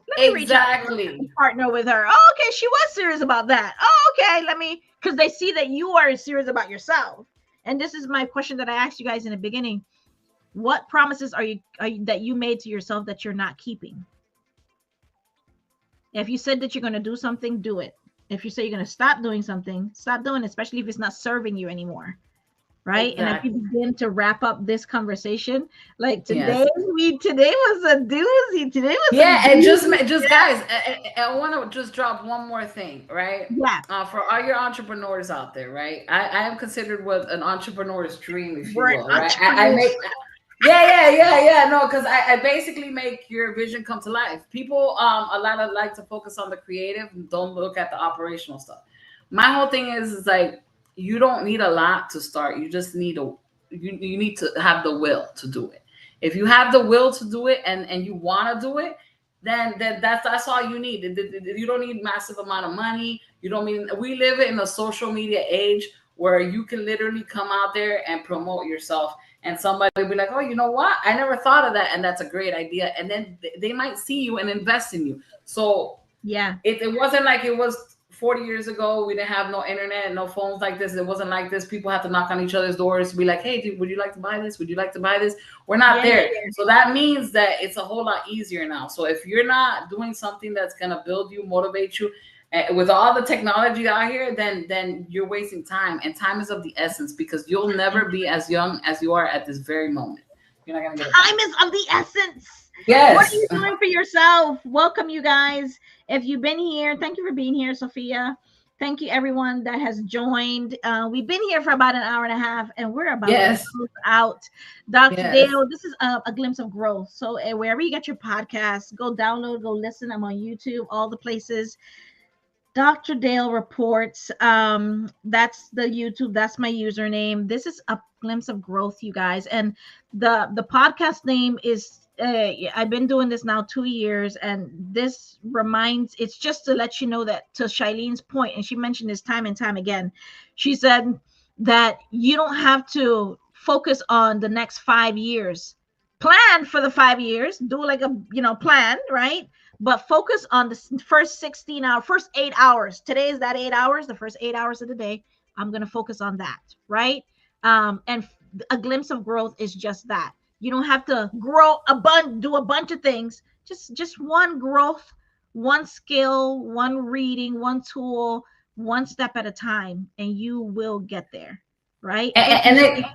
Let me reach out to her and Exactly. partner with her. Oh, okay, she was serious about that. Oh, okay, let me," because they see that you are serious about yourself. And this is my question that I asked you guys in the beginning: what promises are you that you made to yourself that you're not keeping? If you said that you're going to do something, do it. If you say you're going to stop doing something, stop doing it, especially if it's not serving you anymore. Right. And if we Exactly. begin to wrap up this conversation, like Yes. today was a doozy. Today was a Yeah, and doozy. just guys, I want to just drop one more thing, right? Yeah. For all your entrepreneurs out there, right? I am considered what an entrepreneur's dream, if you We're will, right? I entrepreneurs. make, yeah. No, because I basically make your vision come to life. People, a lot of like to focus on the creative, and don't look at the operational stuff. My whole thing is like, you don't need a lot to start. You just need you need to have the will to do it. If you have the will to do it, and you want to do it, then that's all you need. You don't need massive amount of money. You don't mean, we live in a social media age where you can literally come out there and promote yourself, and somebody will be like, oh, you know what, I never thought of that, and that's a great idea, and then they might see you and invest in you. So Yeah. it wasn't like it was 40 years ago. We didn't have no internet, no phones like this. It wasn't like this. People had to knock on each other's doors to be like, hey, dude, would you like to buy this? Would you like to buy this? We're not Yeah. there. So that means that it's a whole lot easier now. So if you're not doing something that's going to build you, motivate you, with all the technology out here, then you're wasting time. And time is of the essence, because you'll never be as young as you are at this very moment. You're not going to get it back. Time is of the essence. What are Yes. you doing for yourself? Welcome, you guys. If you've been here, thank you for being here, Sophia. Thank you, everyone that has joined. We've been here for about an hour and a half, and we're about to Yes. close out. Dr. Yes. Dale, this is a glimpse of growth. So, wherever you get your podcasts, go download, go listen. I'm on YouTube, all the places. Dr. Dale Reports. That's the YouTube. That's my username. This is a glimpse of growth, you guys. And the podcast name is. I've been doing this now 2 years, and this reminds. It's just to let you know that, to Shileen's point, and she mentioned this time and time again. She said that you don't have to focus on the next 5 years. Plan for the 5 years. Do like a plan, right? But focus on the first 16 hours, first 8 hours. Today is that 8 hours, the first 8 hours of the day. I'm going to focus on that, right? And a glimpse of growth is just that. You don't have to grow do a bunch of things. Just one growth, one skill, one reading, one tool, one step at a time, and you will get there, right? And, If and it,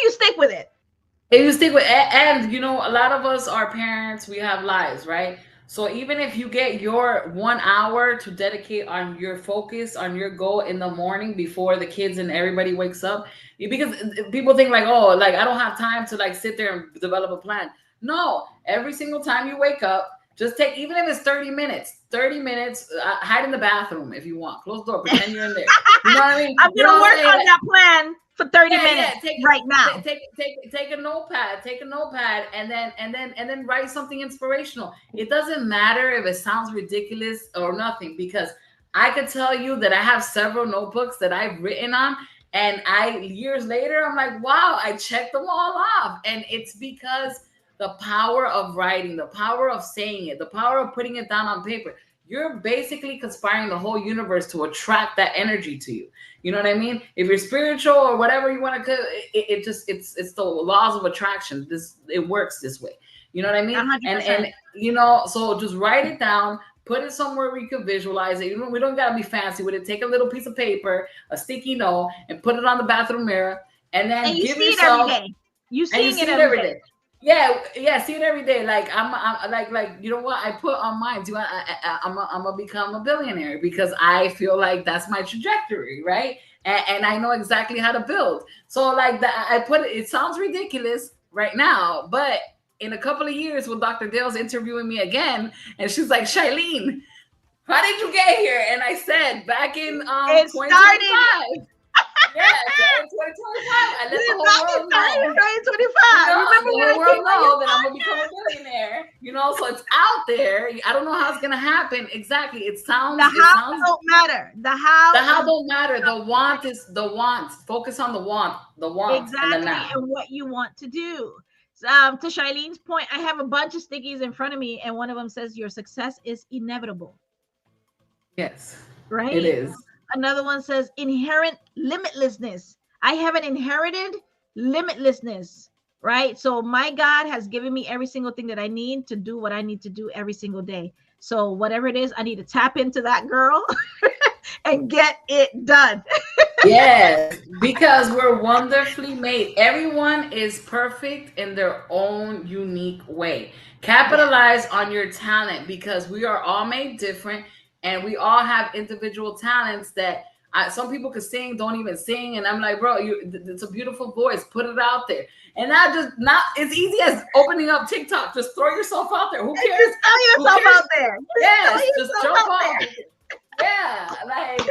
you stick with it. If you stick with, and you know, a lot of us are parents, we have lives, right? So even if you get your 1 hour to dedicate on your focus, on your goal in the morning before the kids and everybody wakes up, because people think like, oh, like I don't have time to like sit there and develop a plan. No, every single time you wake up, just take, even if it's 30 minutes, 30 minutes, hide in the bathroom if you want, close the door, pretend you're in there. You know what I mean? I'm You know gonna what I'm work saying? on that plan for 30 Yeah, minutes yeah. Take right now. take a notepad. Take a notepad, and then write something inspirational. It doesn't matter if it sounds ridiculous or nothing, because I could tell you that I have several notebooks that I've written on, and I years later I'm like, wow, I checked them all off, and it's because the power of writing, the power of saying it, the power of putting it down on paper. You're basically conspiring the whole universe to attract that energy to you. You know what I mean? If you're spiritual or whatever you want to, it just it's the laws of attraction. It works this way. You know what I mean? 100%. And you know, so just write it down, put it somewhere where you can visualize it. You know, we don't gotta be fancy with it. Take a little piece of paper, a sticky note, and put it on the bathroom mirror, and And then you give see it every yourself, day. You and you seeing see it it every every day. day. Yeah, yeah, see it every day. Like I'm like you know what I put on mine. Do I'm gonna become a billionaire because I feel like that's my trajectory, right? And I know exactly how to build. So like that, I put it. It sounds ridiculous right now, but in a couple of years, when Dr. Dale's interviewing me again, and she's like, Shailene, how did you get here? And I said, back in It started. 2025. Yeah, in 2025, I let the whole Back in world know. You 2025. know, Remember the when I whole came world on your know that I'm gonna become a podcast? billionaire. You know, so it's out there. I don't know how it's gonna happen exactly. It The sounds. It how sounds. don't matter. The The how how is don't matter. The want is the want. Focus on the want. The want and the exactly now. and what you want to do. To Shaileen's point, I have a bunch of stickies in front of me, and one of them says, "Your success is inevitable." Yes, it Right? is. Another one says, "Inherent limitlessness." I have an inherited limitlessness, right? So my God has given me every single thing that I need to do what I need to do every single day. So whatever it is, I need to tap into that girl and get it done. Yes, because we're wonderfully made. Everyone is perfect in their own unique way. Yeah. Capitalize on your talent, because we are all made different, and we all have individual talents that some people could sing, don't even sing. And I'm like, bro, it's a beautiful voice. Put it out there. And not as easy as opening up TikTok. Just throw yourself out there. Who And cares? just throw Who yourself cares? out there. Just throw Yes, just yourself jump out off. there. Yeah, like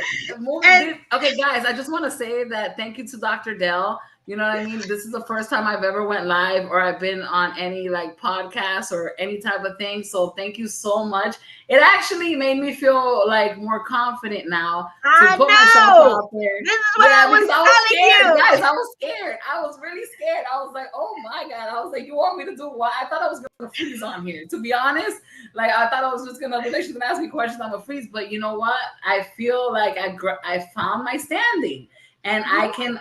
And okay, guys, I just want to say that thank you to Dr. Dell. You know what I mean? This is the first time I've ever went live, or I've been on any like podcast or any type of thing. So thank you so much. It actually made me feel like more confident now to I put myself know. out there. This is what Yeah, I was because I was telling scared, you. guys. I was scared. I was really scared. I was like, oh my God. I was like, you want me to do what? I thought I was gonna freeze on here, to be honest. Like I thought I was just gonna, she's gonna ask me questions, I'm gonna freeze. But you know what? I feel like I found my standing, and I can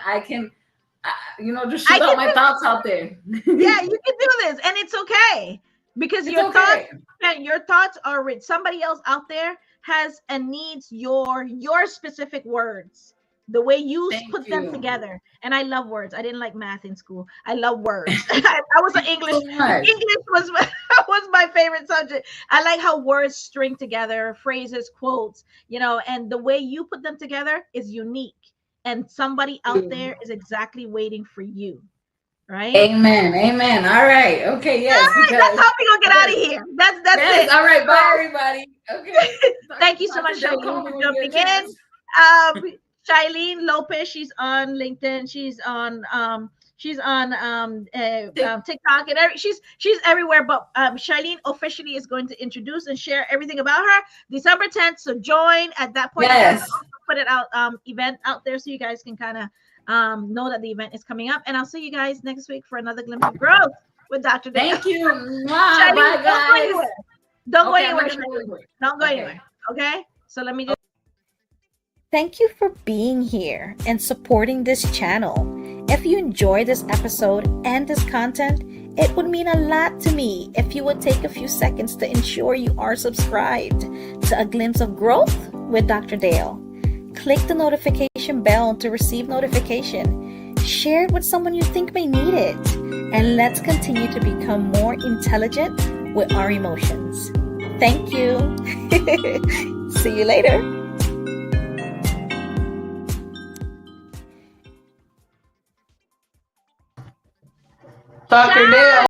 you know, just I shoot can out my thoughts out there. Yeah, you can do this, and it's okay because It's your thoughts okay. and your thoughts are rich. Somebody else out there has and needs your specific words, the way you Thank put them you. together. And I love words. I didn't like math in school. I love words. I was an Thank you English. so much. English was was my favorite subject. I like how words string together, phrases, quotes, and the way you put them together is unique. And somebody out there is exactly waiting for you, right? Amen. Amen. All right. Okay. All Yes. right, that's Because how we gonna get out yes. of here. That's Yes. it. All right. Bye, So everybody. Okay. thank you so much, Dr. Dale, call Shailene, me for when you jumping get a in. chance. Um, Shailene Lopez, she's on LinkedIn, she's on TikTok, and she's everywhere. But Shailene officially is going to introduce and share everything about her December 10th. So join at that point. I'm gonna Yes. also put it out event out there so you guys can kind of know that the event is coming up. And I'll see you guys next week for another glimpse of growth with Dr. Dale. Thank you. Mwah. Shailene, Bye, don't go guys. anywhere. Don't go Okay. I'm anywhere, not gonna go Shailene. anywhere. Don't go Okay. anywhere. Okay. So let me just. Thank you for being here and supporting this channel. If you enjoy this episode and this content, it would mean a lot to me if you would take a few seconds to ensure you are subscribed to A Glimpse of Growth with Dr. Dale. Click the notification bell to receive notification. share it with someone you think may need it. And let's continue to become more intelligent with our emotions. Thank you. See you later. Dr. Dale.